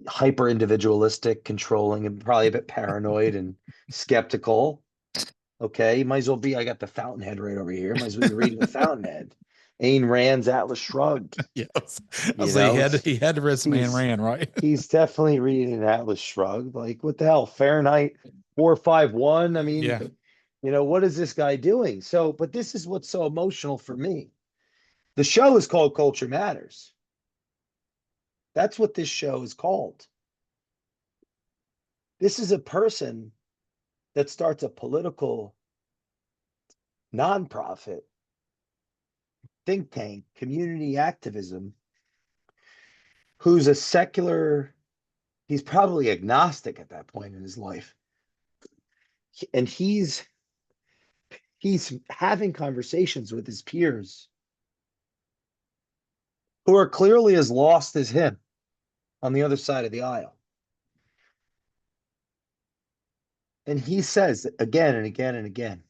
A: hyper individualistic, controlling, and probably a bit paranoid and skeptical. Okay, might as well be. I got the Fountainhead right over here. Might as well be reading the Fountainhead. Ayn Rand's Atlas Shrugged.
B: Yes. I
A: You
B: was like,
A: know,
B: he had to read some Ayn
A: he's
B: Rand, right?
A: he's definitely reading an Atlas Shrugged. Like, what the hell? Fahrenheit 451. I mean,
B: Yeah.
A: what is this guy doing? So, but this is what's so emotional for me. The show is called Culture Matters. That's what this show is called. This is a person that starts a political nonprofit think tank, community activism, who's a secular, he's probably agnostic at that point in his life. And he's having conversations with his peers who are clearly as lost as him on the other side of the aisle. And he says again and again and again,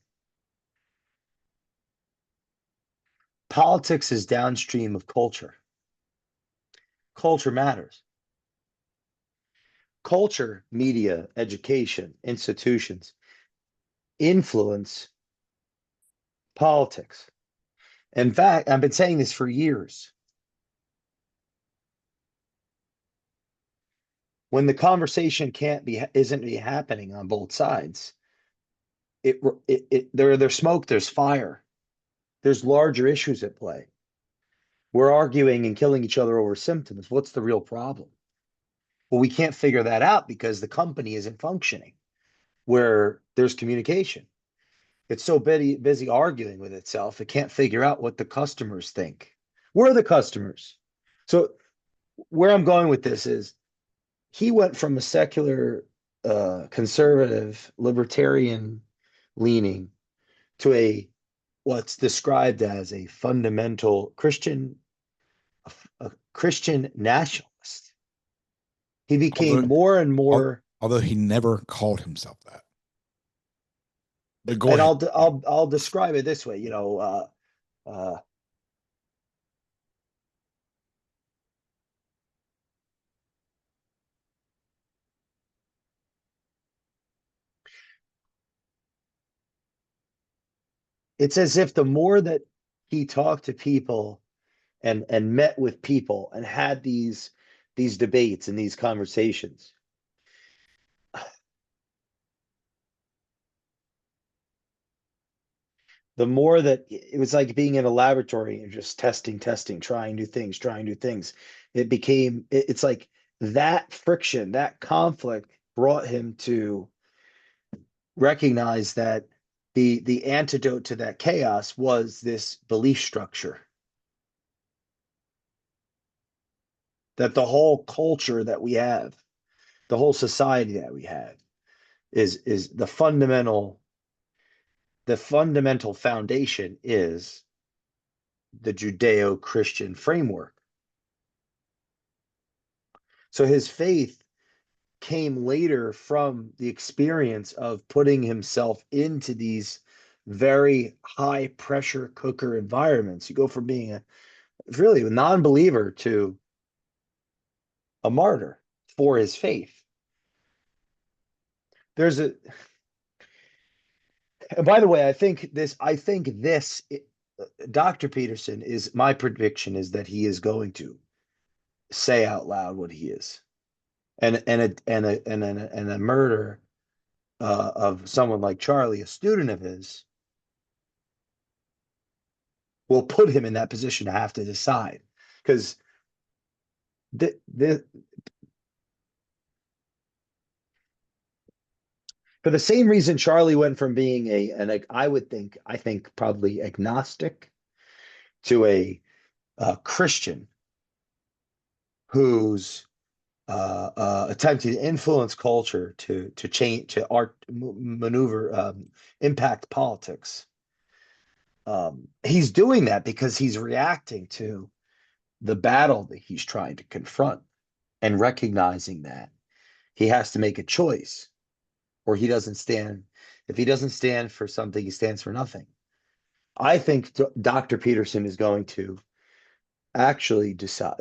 A: politics is downstream of culture. Culture matters. Culture, media, education, institutions influence politics. In fact, I've been saying this for years. When the conversation isn't happening on both sides, there's smoke, there's fire, there's larger issues at play. We're arguing and killing each other over symptoms. What's the real problem? Well, we can't figure that out because the company isn't functioning where there's communication. It's so busy arguing with itself, it can't figure out what the customers think. We're the customers. So where I'm going with this is he went from a secular, conservative, libertarian leaning to what's described as a fundamental a Christian nationalist. He became
B: Although,
A: more and more,
B: although he never called himself that. But go
A: and
B: ahead.
A: I'll describe it this way. Uh, it's as if the more that he talked to people and met with people and had these debates and these conversations, the more that it was like being in a laboratory and just testing, trying new things. It's like that friction, that conflict brought him to recognize that the antidote to that chaos was this belief structure, that the whole culture that we have, the whole society that we have is the fundamental foundation is the Judeo-Christian framework. So his faith came later from the experience of putting himself into these very high pressure cooker environments. You go from being really a non-believer to a martyr for his faith. There's a, and by the way, I think this, Dr. Peterson is my prediction is that he is going to say out loud what he is. and a murder of someone like Charlie, a student of his, will put him in that position to have to decide. Because the for the same reason Charlie went from being I think probably agnostic to a Christian who's attempting to influence culture to change to art maneuver impact politics. He's doing that because he's reacting to the battle that he's trying to confront and recognizing that he has to make a choice or he doesn't stand. If he doesn't stand for something, he stands for nothing. I think Dr. Peterson is going to actually decide.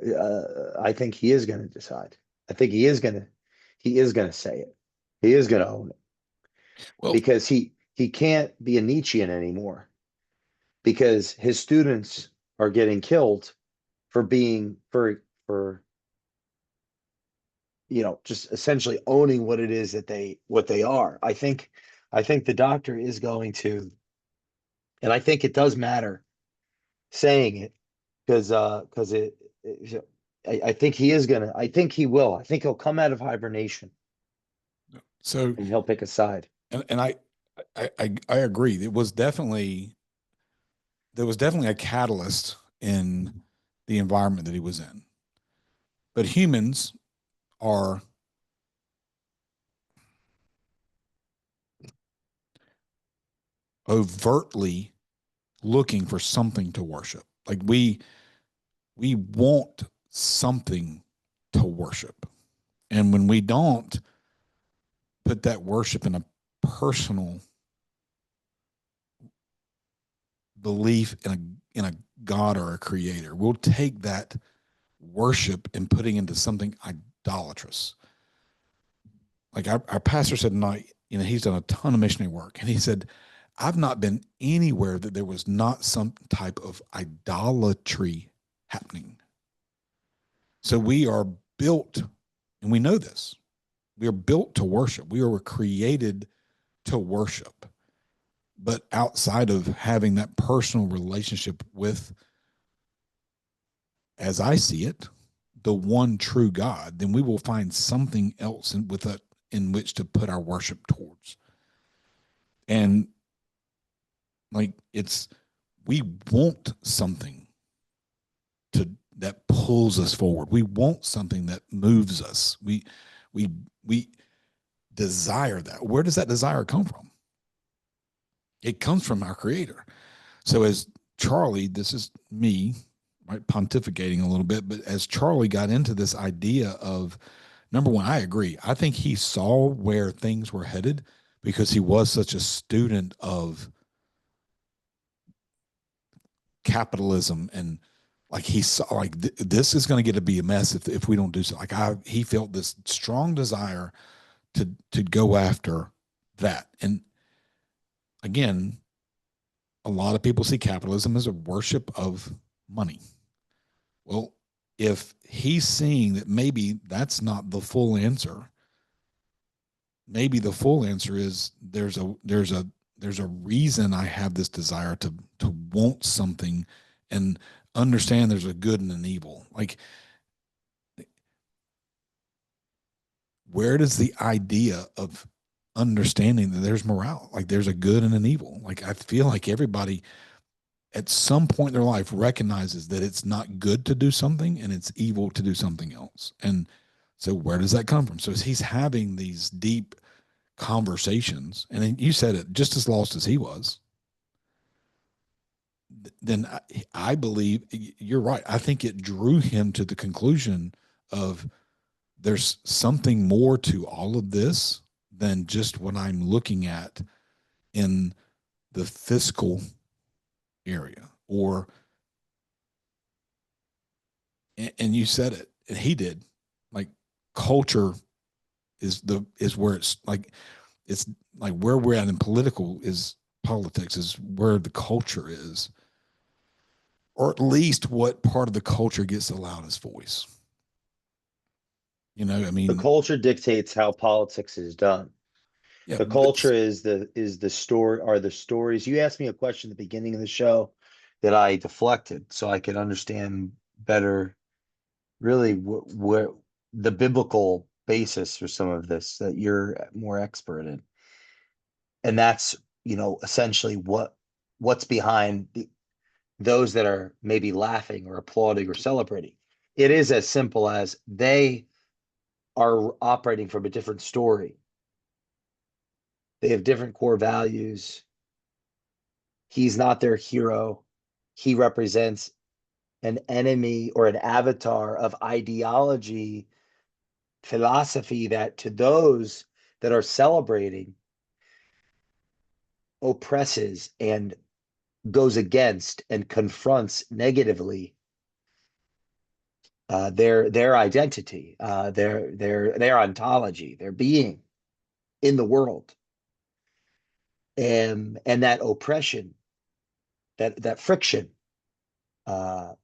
A: I think he is going to decide. I think he is going to say it. He is going to own it
B: Well,
A: because he can't be a Nietzschean anymore because his students are getting killed for being for just essentially owning what it is that they are. I think the doctor is going to, and I think it does matter saying it because I think he is gonna. I think he will. I think he'll come out of hibernation
B: so
A: and he'll pick a side.
B: and I agree. There was definitely a catalyst in the environment that he was in. But humans are overtly looking for something to worship. Like we want something to worship. And when we don't put that worship in a personal belief in a God or a creator, we'll take that worship and putting into something idolatrous. Like our pastor said tonight, he's done a ton of missionary work. And he said, I've not been anywhere that there was not some type of idolatry happening. So we are built, and we know this, we are built to worship. We were created to worship. But outside of having that personal relationship with, as I see it, the one true God, then we will find something else in which to put our worship towards. And like we want something that pulls us forward. We want something that moves us. We desire that. Where does that desire come from? It comes from our Creator. So as Charlie, this is me, right, pontificating a little bit, but as Charlie got into this idea of, number one, I agree. I think he saw where things were headed because he was such a student of capitalism, and like he saw like this is going to get to be a mess if we don't do so. Like he felt this strong desire to go after that. And again, a lot of people see capitalism as a worship of money. Well, if he's seeing that maybe that's not the full answer, maybe the full answer is there's a reason I have this desire to want something and understand there's a good and an evil. Like, where does the idea of understanding that there's morale, like there's a good and an evil? Like, I feel like everybody at some point in their life recognizes that it's not good to do something and it's evil to do something else. And so where does that come from? So as he's having these deep conversations, and you said it, just as lost as he was, then I believe you're right. I think it drew him to the conclusion of there's something more to all of this than just what I'm looking at in the fiscal area. Or, and you said it, and he did, like, culture is where it's like where we're at in politics is where the culture is, or at least what part of the culture gets the loudest voice. I
A: The
B: mean,
A: culture dictates how politics is done.
B: yeah,
A: The
B: but
A: culture is the story, are the stories. You asked me a question at the beginning of the show that I deflected so I could understand better really what the biblical basis for some of this that you're more expert in. And that's, essentially what's behind those that are maybe laughing or applauding or celebrating. It is as simple as they are operating from a different story. They have different core values. He's not their hero. He represents an enemy or an avatar of ideology, philosophy that to those that are celebrating oppresses and goes against and confronts negatively their identity, their ontology, their being in the world, and that oppression, that friction, uh,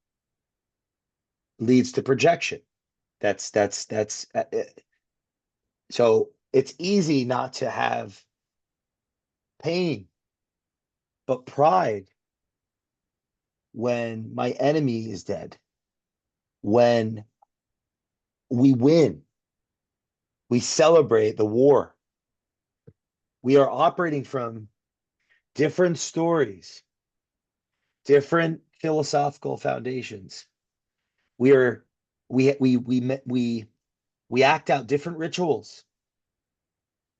A: leads to projection. That's so it's easy not to have pain, but pride when my enemy is dead, when we win, we celebrate the war. We are operating from different stories, different philosophical foundations. We are we act out different rituals,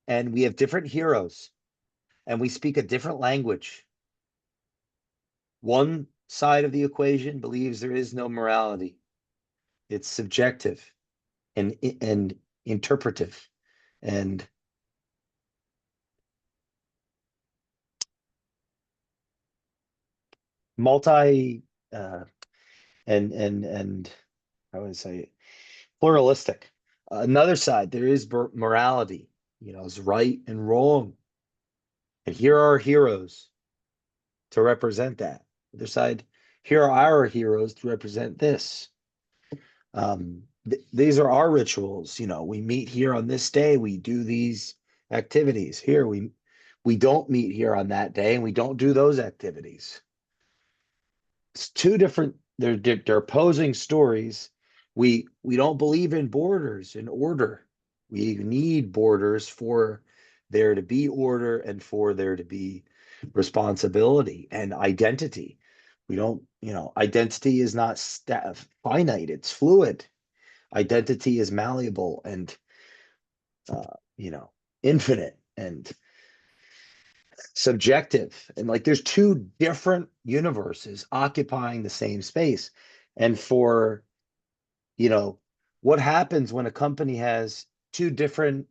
A: and we have different heroes, and we speak a different language. One side of the equation believes there is no morality. It's subjective and interpretive and multi and I would say pluralistic. Another side, there is morality, is right and wrong. And here are heroes to represent that. Other side, here are our heroes to represent this. These are our rituals. We meet here on this day, we do these activities. Here we don't meet here on that day, and we don't do those activities. It's two different. They're opposing stories. We don't believe in borders and order. We need borders for there to be order and for there to be responsibility and identity. We don't, identity is not finite, it's fluid. Identity is malleable and, uh, you know, infinite and subjective. And like there's two different universes occupying the same space. And for, you know, what happens when a company has two different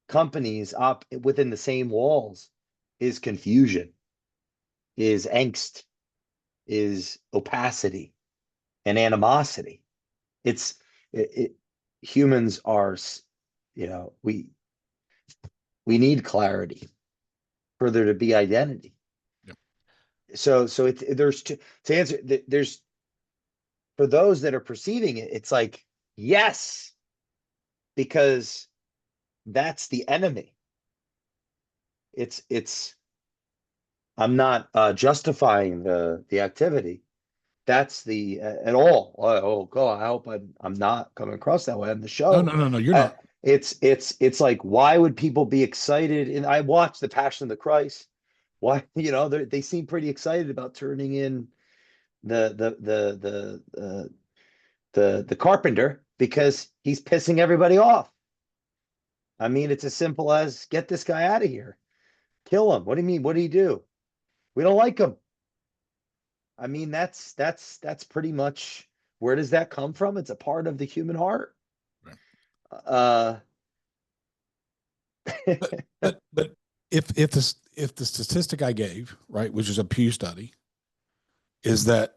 A: companies up within the same walls is confusion, is angst, is opacity and animosity. It's it humans are, we need clarity for there to be identity.
B: yeah.
A: So there's to answer there's for those that are perceiving it, it's like yes, because that's the enemy. It's I'm not justifying the activity. That's the at all. Oh God, I hope I'm not coming across that way on the
B: No,
A: show.
B: no, no, no. You're
A: Uh,
B: not.
A: it's like why would people be excited? And I watched the Passion of the Christ. Why they seem pretty excited about turning in the carpenter because he's pissing everybody off. I mean, it's as simple as get this guy out of here, kill him. What do you mean? What do you do? We don't like him. I mean, that's pretty much where does that come from? It's a part of the human heart.
B: Right.
A: Uh,
B: But if the statistic I gave, right, which is a Pew study, is that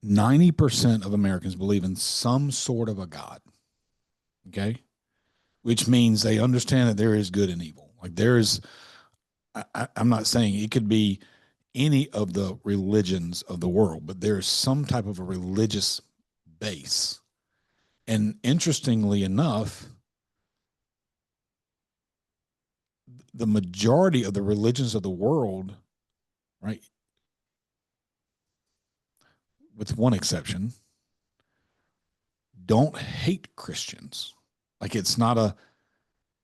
B: 90% of Americans believe in some sort of a God. Okay. Which means they understand that there is good and evil. Like there is, I'm not saying it could be any of the religions of the world, but there is some type of a religious base And interestingly enough, the majority of the religions of the world, right, with one exception, don't hate Christians. Like it's not a,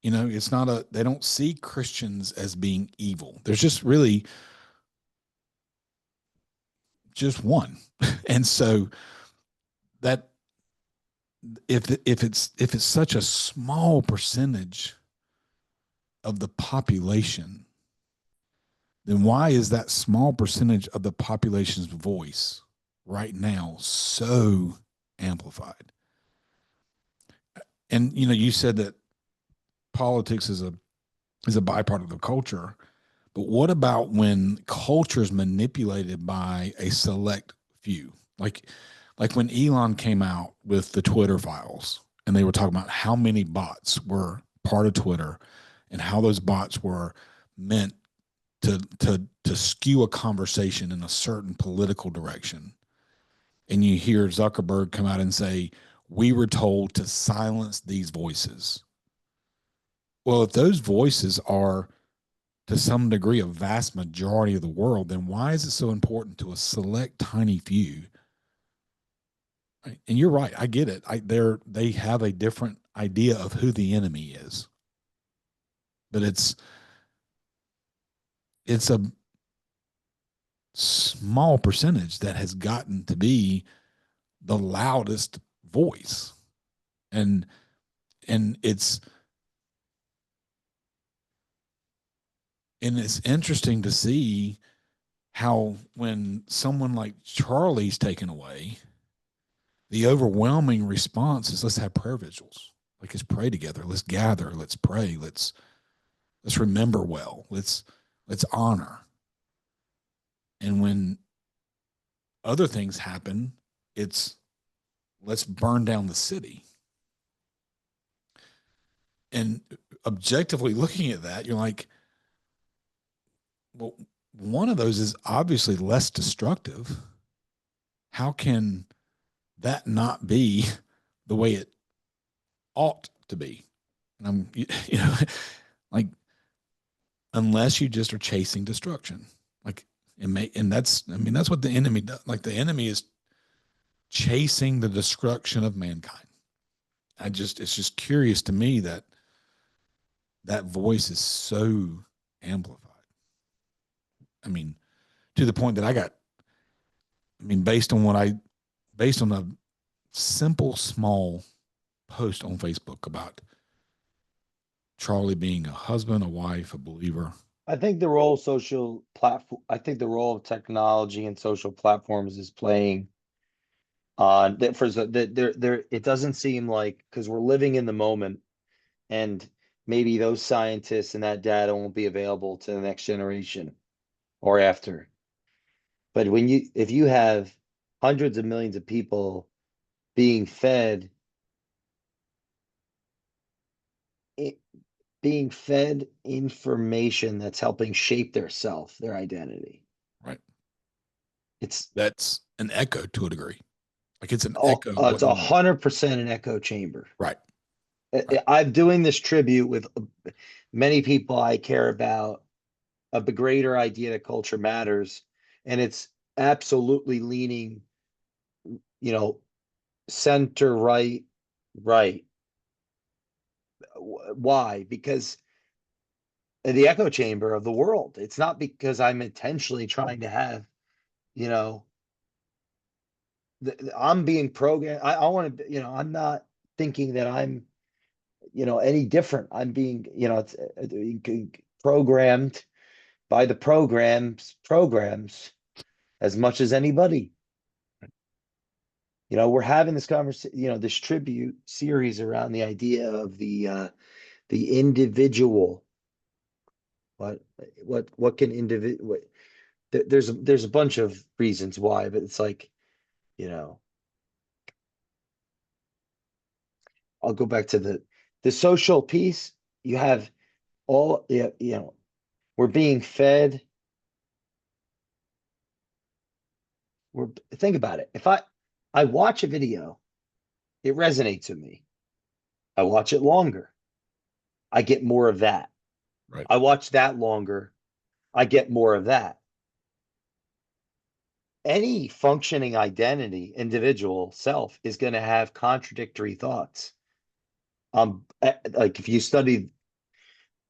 B: it's not a, they don't see Christians as being evil. There's just really just one. And so that if it's such a small percentage of the population, then why is that small percentage of the population's voice right now so amplified? And you said that politics is a byproduct of culture, but what about when culture is manipulated by a select few? Like when Elon came out with the Twitter files and they were talking about how many bots were part of Twitter and how those bots were meant to skew a conversation in a certain political direction. And you hear Zuckerberg come out and say, "We were told to silence these voices." Well, if those voices are to some degree a vast majority of the world, then why is it so important to a select tiny few? And you're right, I get it. They have a different idea of who the enemy is, but it's a small percentage that has gotten to be the loudest voice. And and it's and it's interesting to see how when someone like Charlie's taken away, the overwhelming response is let's have prayer vigils. Like let's pray together. Let's gather. Let's pray. Let's remember well. Let's honor. And when other things happen, it's let's burn down the city. And objectively looking at that, you're like, well, one of those is obviously less destructive. How can that not be the way it ought to be? And like, unless you just are chasing destruction, like and that's what the enemy does. Like the enemy is chasing the destruction of mankind. It's just curious to me that that voice is so amplified. I mean, to the point that based on a simple, small post on Facebook about Charlie being a husband, a wife, a believer.
A: I think the role of social platform, I think the role of technology and social platforms is playing on that for that there it doesn't seem like because we're living in the moment and maybe those scientists and that data won't be available to the next generation or after. But if you have hundreds of millions of people being fed it, being fed information that's helping shape their self, their identity.
B: Right.
A: It's
B: That's an echo to a degree. Like it's an echo of
A: it's
B: what you want.
A: 100% an echo chamber.
B: Right. Right.
A: I'm doing this tribute with many people I care about, a greater idea that culture matters, and it's absolutely leaning, you know, center right, right. Why? Because the echo chamber of the world. It's not because I'm intentionally trying to have, you know, I'm being programmed. I want to, I'm not thinking that I'm, any different. I'm being, it's programmed by the programs as much as anybody. We're having this conversation, this tribute series around the idea of the individual. What what can individual? There's a bunch of reasons why, but it's like, you know, I'll go back to the social piece. You have all, yeah, we're being fed. Think about it. If I watch a video It resonates with me. I watch it longer. I get more of that.
B: Right.
A: I watch that longer. I get more of that. Any functioning identity, individual self is going to have contradictory thoughts. Like if you study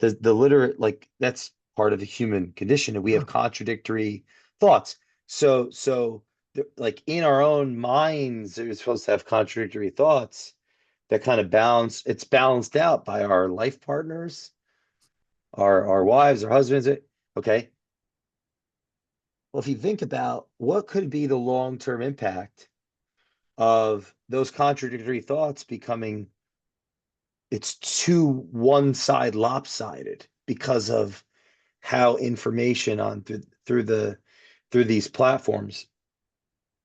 A: the literate, like that's part of the human condition, and we have
B: Sure.
A: contradictory thoughts. So like in our own minds, we're supposed to have contradictory thoughts that kind of balance. It's balanced out by our life partners, our wives, our husbands. Okay. Well, if you think about what could be the long-term impact of those contradictory thoughts becoming, it's too one side lopsided because of how information on through these platforms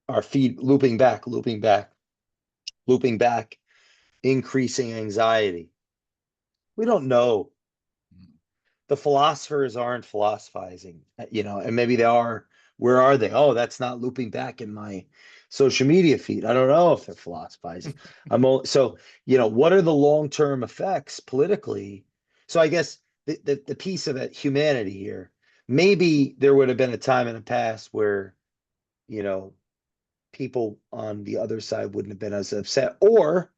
A: are feed looping back, increasing anxiety. We don't know. The philosophers aren't philosophizing, and maybe they are. Where are they? Oh, that's not looping back in my social media feed. I don't know if they're philosophizing. So, what are the long-term effects politically? So I guess the piece of it, humanity here, maybe there would have been a time in the past where, you know, people on the other side wouldn't have been as upset, or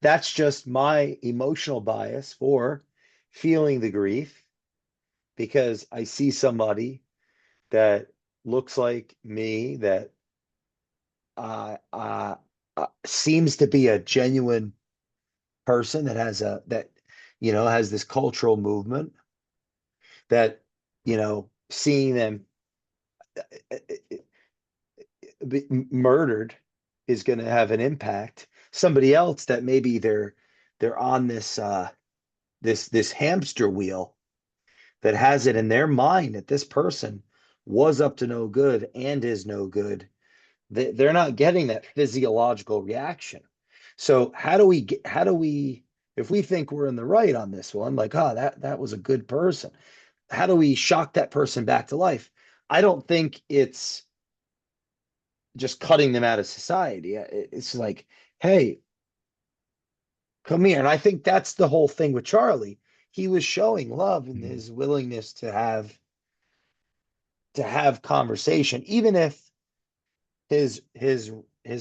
A: that's just my emotional bias for feeling the grief because I see somebody that looks like me that uh, uh, seems to be a genuine person that has this cultural movement that seeing them be murdered is going to have an impact. Somebody else that maybe they're on this hamster wheel that has it in their mind that this person was up to no good and is no good. They're not getting that physiological reaction. So how do we, if we think we're in the right on this one, like, oh, that was a good person, how do we shock that person back to life? I don't think it's just cutting them out of society. It's like, hey, come here. And I think that's the whole thing with Charlie. He was showing love and
B: Mhm.
A: his willingness to have conversation, even if his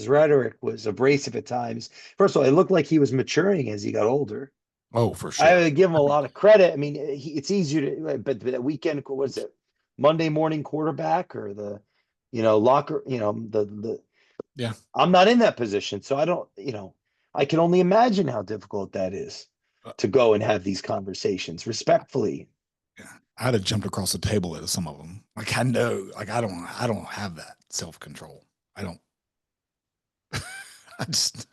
A: rhetoric was abrasive at times. First of all, it looked like he was maturing as he got older.
B: Oh, for
A: I
B: sure.
A: would give him
B: I
A: a
B: mean,
A: lot of credit. I mean, it's easier to, but that weekend, what was it? Monday morning quarterback or locker, the
B: yeah.
A: I'm not in that position, so I don't, I can only imagine how difficult that is
B: Uh,
A: to go and have these conversations respectfully.
B: yeah. I'd have jumped across the table at some of them. Like I know, like I don't have that self control. I don't. I just.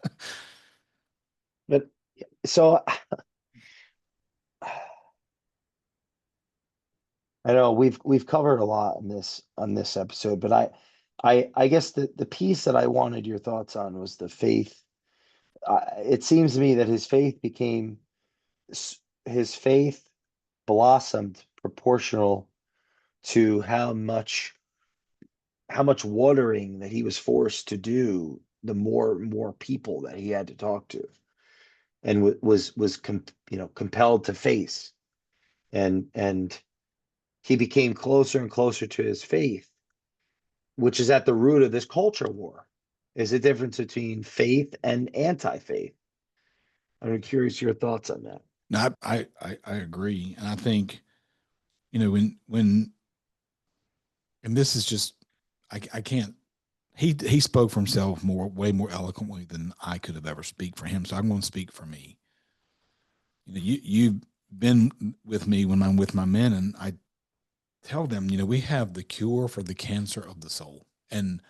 A: But so I know we've covered a lot on this episode, but I guess the piece that I wanted your thoughts on was the faith. It seems to me that his faith blossomed proportional to how much watering that he was forced to do, the more and more people that he had to talk to, and compelled to face, and he became closer and closer to his faith, which is at the root of this culture war. Is the difference between faith and anti-faith. I'm curious your thoughts on that.
B: No, I agree, and I think when and this is just I can't. He spoke for himself way more eloquently than I could have ever speak for him. So I'm going to speak for me. You've been with me when I'm with my men, and I tell them, we have the cure for the cancer of the soul. And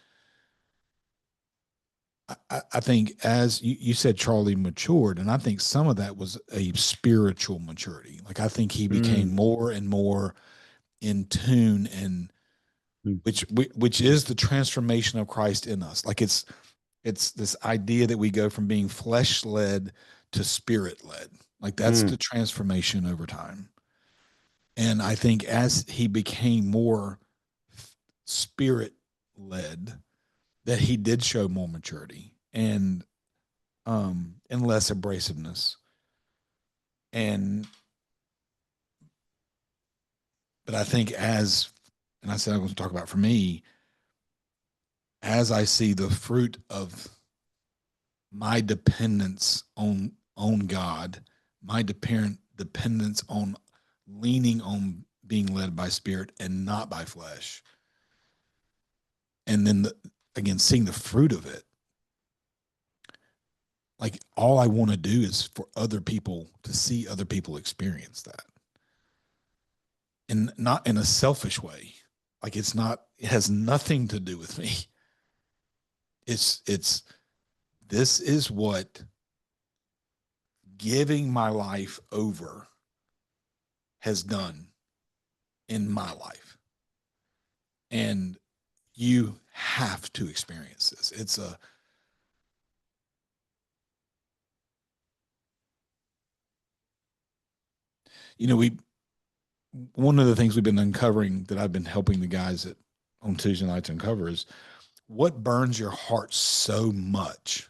B: I think, as you said, Charlie matured, and I think some of that was a spiritual maturity. Like I think he became
A: Mm,
B: more and more in tune, and
A: mm,
B: which is the transformation of Christ in us. Like it's this idea that we go from being flesh led to spirit led. Like that's the
A: mm,
B: transformation over time. And I think as he became more spirit led, that he did show more maturity. And and less abrasiveness. But I think and I said I was going to talk about for me, as I see the fruit of my dependence on God, my dependence on leaning on being led by Spirit and not by flesh, and then again seeing the fruit of it, like all I want to do is for other people to see other people experience that, and not in a selfish way. Like it has nothing to do with me. This is what giving my life over has done in my life. And you have to experience this. One of the things we've been uncovering that I've been helping the guys on Tuesday nights uncover is what burns your heart so much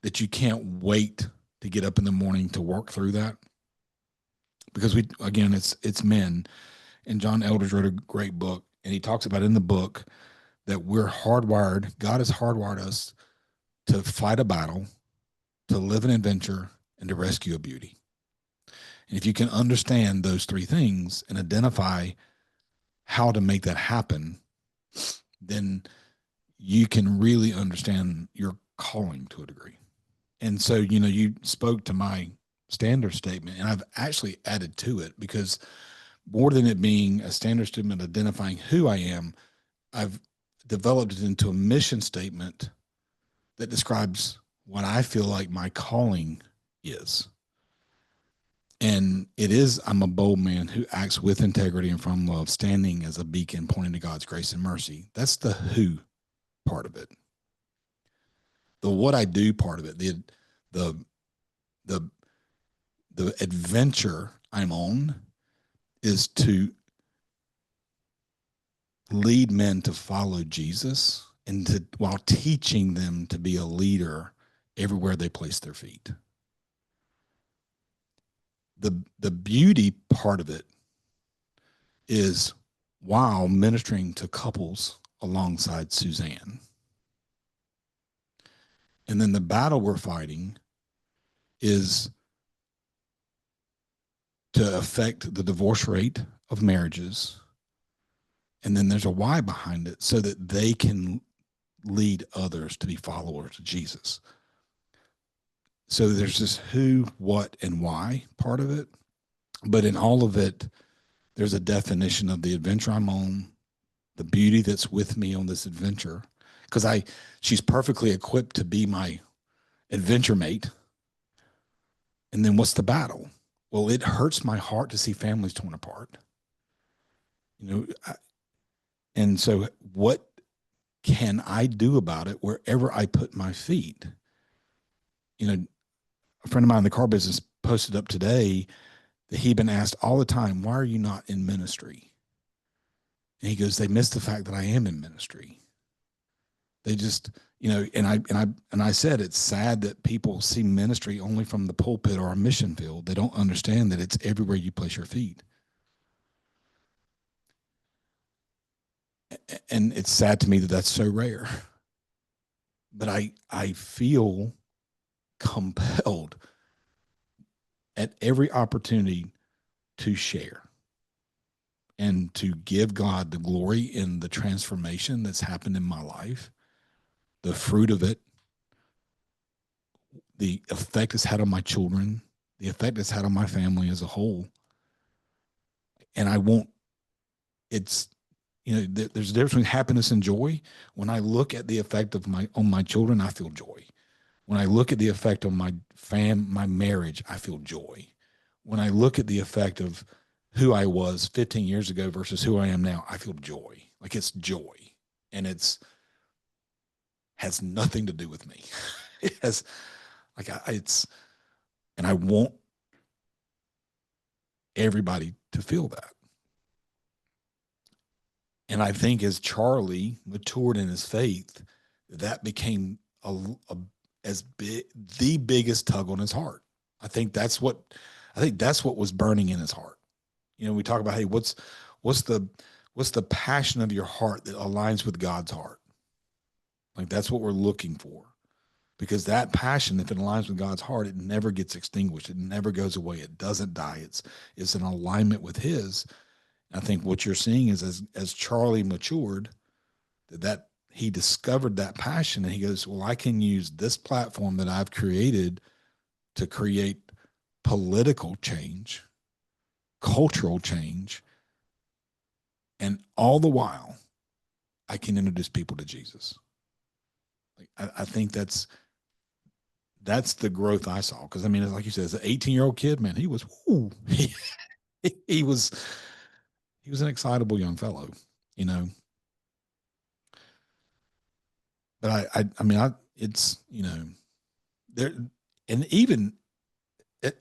B: that you can't wait to get up in the morning to work through that. Because it's men, and John Eldridge wrote a great book, and he talks about in the book that we're hardwired. God has hardwired us to fight a battle, to live an adventure, and to rescue a beauty. And if you can understand those three things and identify how to make that happen, then you can really understand your calling to a degree. And so, you spoke to my standard statement, and I've actually added to it, because more than it being a standard statement identifying who I am, I've developed it into a mission statement that describes what I feel like my calling is. And it is, I'm a bold man who acts with integrity and from love, standing as a beacon pointing to God's grace and mercy. That's the who part of it. The what I do part of it, the adventure I'm on is to lead men to follow Jesus, and while teaching them to be a leader everywhere they place their feet. The beauty part of it is while ministering to couples alongside Suzanne. And then the battle we're fighting is to affect the divorce rate of marriages. And then there's a why behind it, so that they can lead others to be followers of Jesus. So there's this who, what, and why part of it. But in all of it, there's a definition of the adventure I'm on, the beauty that's with me on this adventure. Because she's perfectly equipped to be my adventure mate. And then what's the battle? Well, it hurts my heart to see families torn apart. And so what can I do about it wherever I put my feet? A friend of mine in the car business posted up today that he'd been asked all the time, why are you not in ministry? And he goes, they miss the fact that I am in ministry. They just, and I said, it's sad that people see ministry only from the pulpit or a mission field. They don't understand that it's everywhere you place your feet. And it's sad to me that that's so rare. But I feel compelled at every opportunity to share and to give God the glory in the transformation that's happened in my life, the fruit of it, the effect it's had on my children, the effect it's had on my family as a whole. And there's a difference between happiness and joy. When I look at the effect on my children, I feel joy. When I look at the effect on my marriage, I feel joy. When I look at the effect of who I was 15 years ago versus who I am now, I feel joy. Like it's joy. And has nothing to do with me. It has and I want everybody to feel that. And I think as Charlie matured in his faith, that became as the biggest tug on his heart. I think that's what was burning in his heart. We talk about, hey, what's the passion of your heart that aligns with God's heart? Like, that's what we're looking for, because that passion, if it aligns with God's heart, it never gets extinguished. It never goes away. It doesn't die. It's in alignment with his. I think what you're seeing is, as Charlie matured, that he discovered that passion, and he goes, well, I can use this platform that I've created to create political change, cultural change, and all the while I can introduce people to Jesus. Like, I think that's the growth I saw. Because, I mean, like you said, as an 18-year-old kid, man, he was he was an excitable young fellow, But I mean, it's, there, and even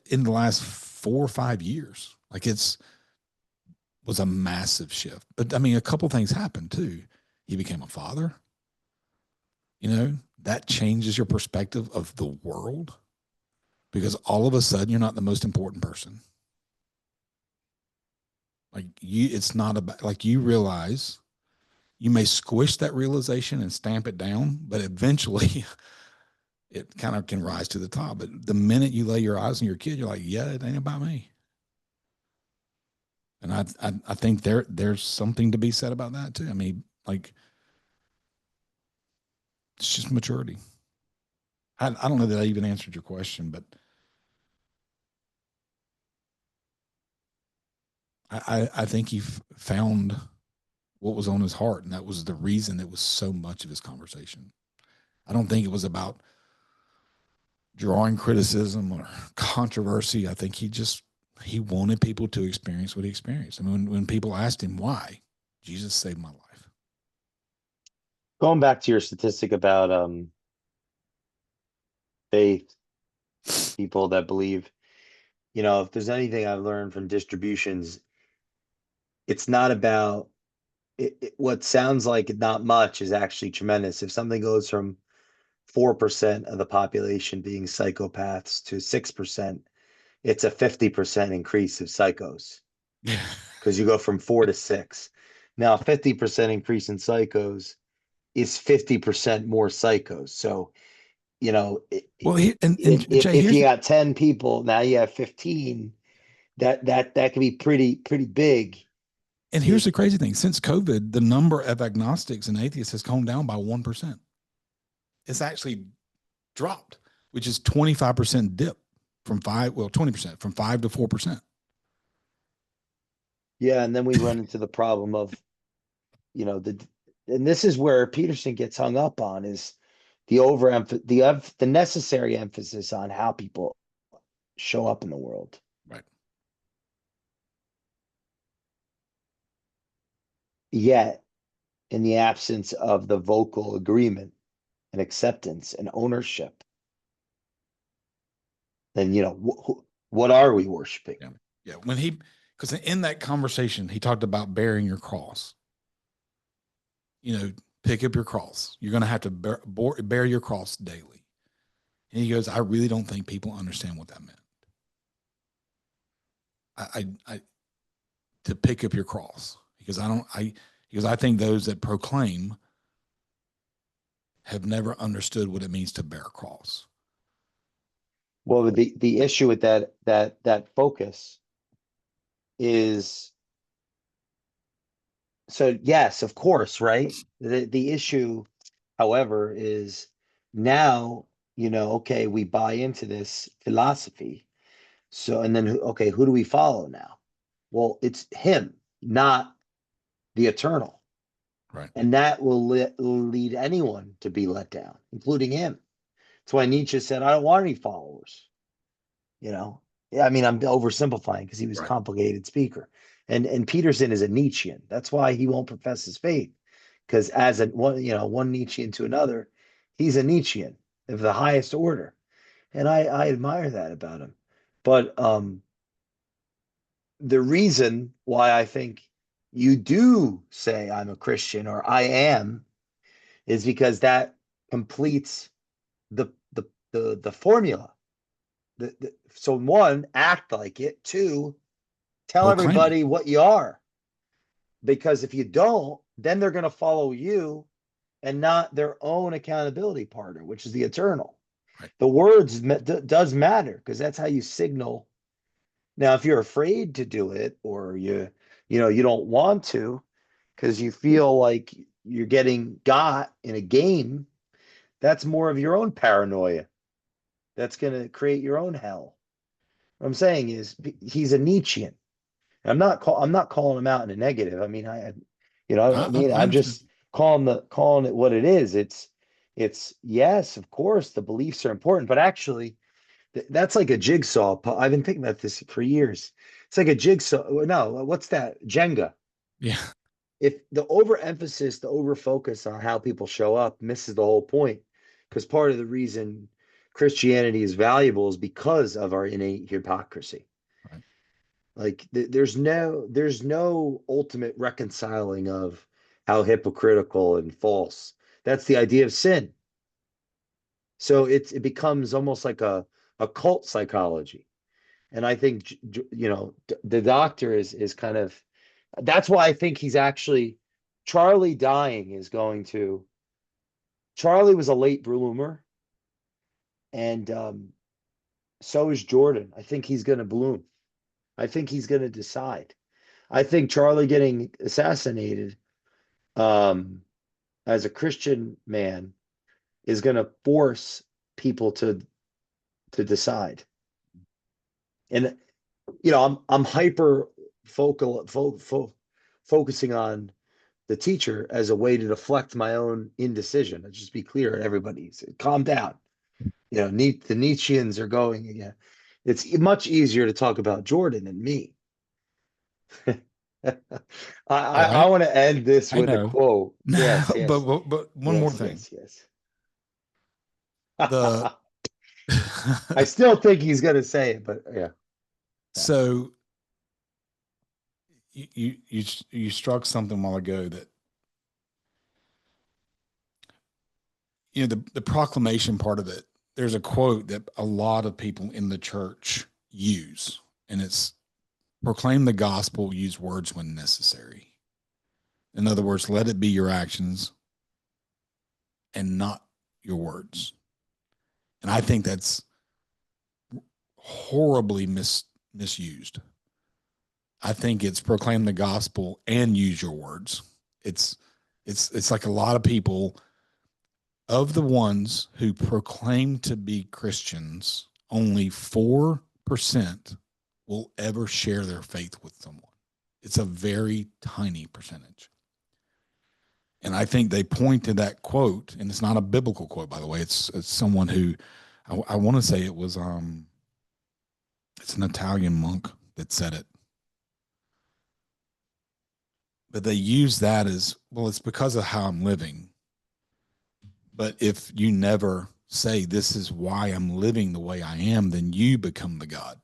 B: in the last 4 or 5 years, like, was a massive shift. But I mean, a couple things happened too. He became a father. That changes your perspective of the world, because all of a sudden you're not the most important person. Like, it's not about, like, you realize you may squish that realization and stamp it down, but eventually it kind of can rise to the top. But the minute you lay your eyes on your kid, you're like, yeah, it ain't about me. And I think there's something to be said about that too. I mean, like, it's just maturity. I don't know that I even answered your question, but I think he found what was on his heart, and that was the reason it was so much of his conversation. I don't think it was about drawing criticism or controversy. I think he wanted people to experience what he experienced. I mean, when people asked him why, Jesus saved my life.
A: Going back to your statistic about faith, people that believe, if there's anything I've learned from distributions, it's not about what sounds like not much is actually tremendous. If something goes from 4% of the population being psychopaths to 6%, it's a 50% increase of psychos, because you go from 4 to 6. Now, 50% increase in psychos is 50% more psychos. So,
B: Well, and Jay,
A: if you got 10 people, now you have 15. That can be pretty big.
B: and here's the crazy thing: since COVID, the number of agnostics and atheists has come down by 1%. It's actually dropped, which is 25% dip from 20% from 5 to 4%.
A: Yeah, and then we run into the problem of, and this is where Peterson gets hung up on, is the necessary emphasis on how people show up in the world.
B: Right.
A: Yet, in the absence of the vocal agreement and acceptance and ownership, then what are we worshiping?
B: Yeah. Yeah. Because in that conversation, he talked about bearing your cross. Pick up your cross. You're going to have to bear your cross daily. And he goes, I really don't think people understand what that meant. I to pick up your cross, because I think those that proclaim have never understood what it means to bear a cross.
A: Well, the issue with that focus is, so yes, of course, right? The issue, however, is now, okay, we buy into this philosophy. So, and then, okay, who do we follow now? Well, it's him, not the eternal.
B: Right.
A: And that will lead anyone to be let down, including him. That's why Nietzsche said, I don't want any followers. I mean, I'm oversimplifying because he was a
B: Right.
A: complicated speaker. And Peterson is a Nietzschean. That's why he won't profess his faith. Because as one Nietzschean to another, he's a Nietzschean of the highest order. And I admire that about him. But the reason why I think you do say I'm a Christian or I am is because that completes the the formula. So one, act like it. Two, tell
B: Proclaim it.
A: everybody what you are. Because if you don't, then they're going to follow you and not their own accountability partner, which is the eternal.
B: Right.
A: The words does matter because that's how you signal. Now, if you're afraid to do it, or you don't want to because you feel like you're getting got in a game, that's more of your own paranoia. That's going to create your own hell. What I'm saying is he's a Nietzschean. I'm not calling him out in a negative. I mean, I mean,
B: I
A: I'm
B: understand.
A: just calling it what it is. It's yes, of course, the beliefs are important, but actually, that's like a jigsaw. I've been thinking about this for years. It's like a jigsaw. No, what's that? Jenga.
B: Yeah.
A: If the overemphasis, the overfocus on how people show up misses the whole point, because part of the reason Christianity is valuable is because of our innate hypocrisy.
B: Right.
A: Like there's no ultimate reconciling of how hypocritical and false. That's the idea of sin. So it becomes almost like a cult psychology. And I think the doctor is kind of, that's why I think he's actually, Charlie dying is going to, Charlie was a late bloomer, and so is Jordan. I think he's going to bloom. I think he's going to decide. I think Charlie getting assassinated, um, as a Christian man, is going to force people to decide. And I'm hyper focusing on the teacher as a way to deflect my own indecision. Let's just be clear, everybody. Calm down. The Nietzscheans are going again. It's much easier to talk about Jordan than me. I
B: Oh,
A: I want to end this
B: I
A: with a
B: know.
A: quote.
B: No,
A: Yes, yes,
B: but one more
A: yes,
B: thing.
A: yes, yes.
B: The
A: I still think he's gonna say it, but yeah. Yeah.
B: so you struck something a while ago that the proclamation part of it. There's a quote that a lot of people in the church use, and it's proclaim the gospel, use words when necessary. In other words, let it be your actions and not your words. And I think that's horribly misused. I think it's proclaim the gospel and use your words. It's it's like a lot of people, of the ones who proclaim to be Christians, only 4% will ever share their faith with someone. It's a very tiny percentage. And I think they point to that quote, and it's not a biblical quote, by the way. It's someone who I want to say it was it's an Italian monk that said it. But they use that as, well, it's because of how I'm living. But if you never say this is why I'm living the way I am, then you become the God.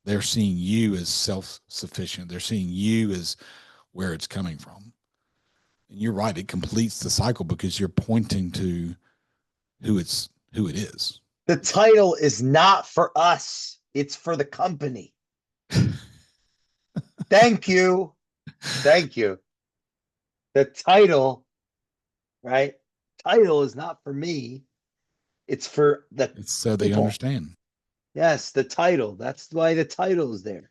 B: They're seeing you as self-sufficient. They're seeing you as where it's coming from. And you're right, it completes the cycle because you're pointing to who it is.
A: The title is not for us. It's for the company. Thank you. Thank you. The title, right? Title is not for me. It's for the
B: It's so they
A: people.
B: understand.
A: Yes, the title. That's why the title is there.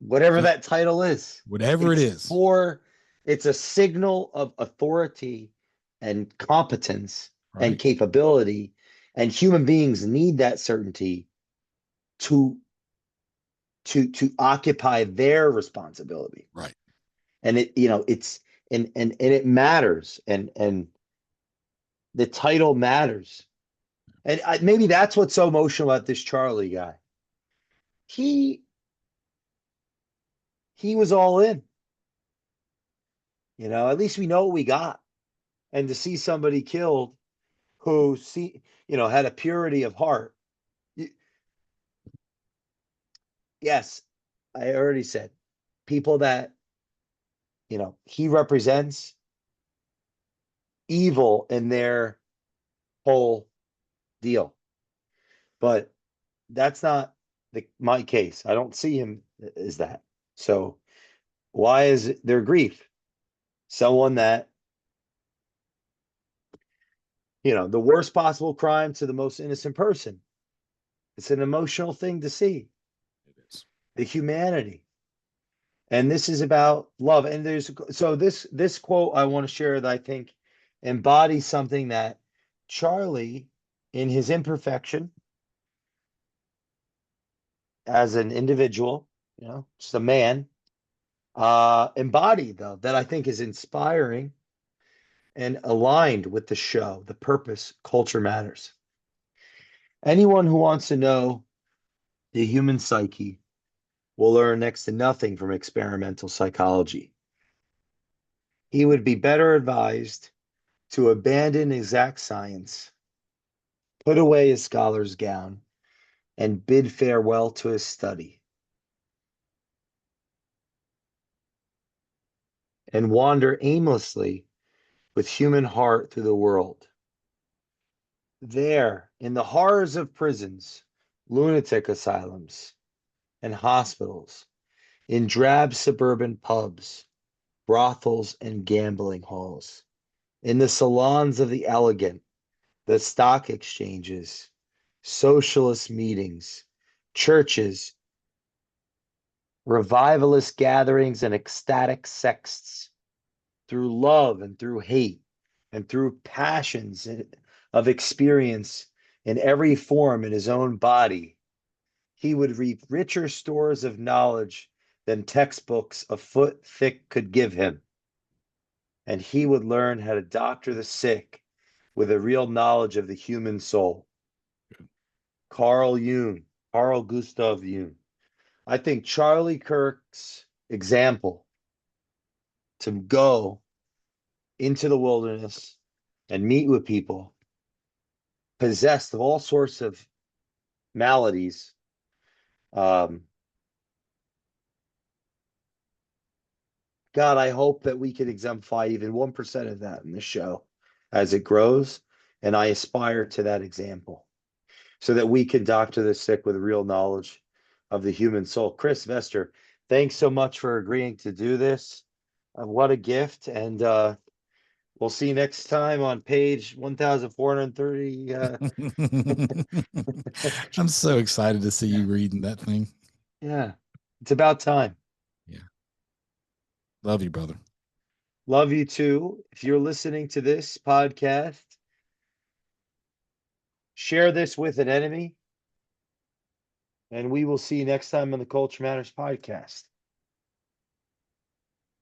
A: Whatever
B: So
A: that title is.
B: whatever it
A: It's
B: is,
A: for, it's a signal of authority and competence and
B: right?
A: capability. And human beings need that certainty to to occupy their responsibility.
B: Right.
A: And it's and it matters, and the title matters. And maybe that's what's so emotional about this Charlie guy. He he was all in. At least we know what we got. And to see somebody killed who had a purity of heart. Yes, I already said people that he represents evil in their whole deal. But that's not my case. I don't see him as that. So why is there grief? Someone that, the worst possible crime to the most innocent person. It's an emotional thing to see,
B: It is.
A: the humanity. And this is about love. And this quote I want to share that I think embodies something that Charlie, in his imperfection as an individual, just a man, embodied, though, that I think is inspiring and aligned with the show, the purpose, culture matters. Anyone who wants to know the human psyche will learn next to nothing from experimental psychology. He would be better advised to abandon exact science, put away his scholar's gown, and bid farewell to his study, and wander aimlessly with human heart through the world. There, in the horrors of prisons, lunatic asylums, and hospitals, in drab suburban pubs, brothels, and gambling halls, in the salons of the elegant, the stock exchanges, socialist meetings, churches, revivalist gatherings, and ecstatic sexts, through love and through hate, and through passions of experience in every form in his own body, he would reap richer stores of knowledge than textbooks a foot thick could give him. And he would learn how to doctor the sick with a real knowledge of the human soul. Carl Gustav Jung. I think Charlie Kirk's example to go into the wilderness and meet with people possessed of all sorts of maladies. God, I hope that we can exemplify even 1% of that in the show as it grows. And I aspire to that example so that we can doctor the sick with real knowledge of the human soul. Chris Vester, thanks so much for agreeing to do this. What a gift. And we'll see you next time on page 1430.
B: I'm so excited to see you reading that thing.
A: Yeah, it's about time.
B: Yeah. Love you, brother.
A: Love you too. If you're listening to this podcast, share this with an enemy, and we will see you next time on the Culture Matters podcast.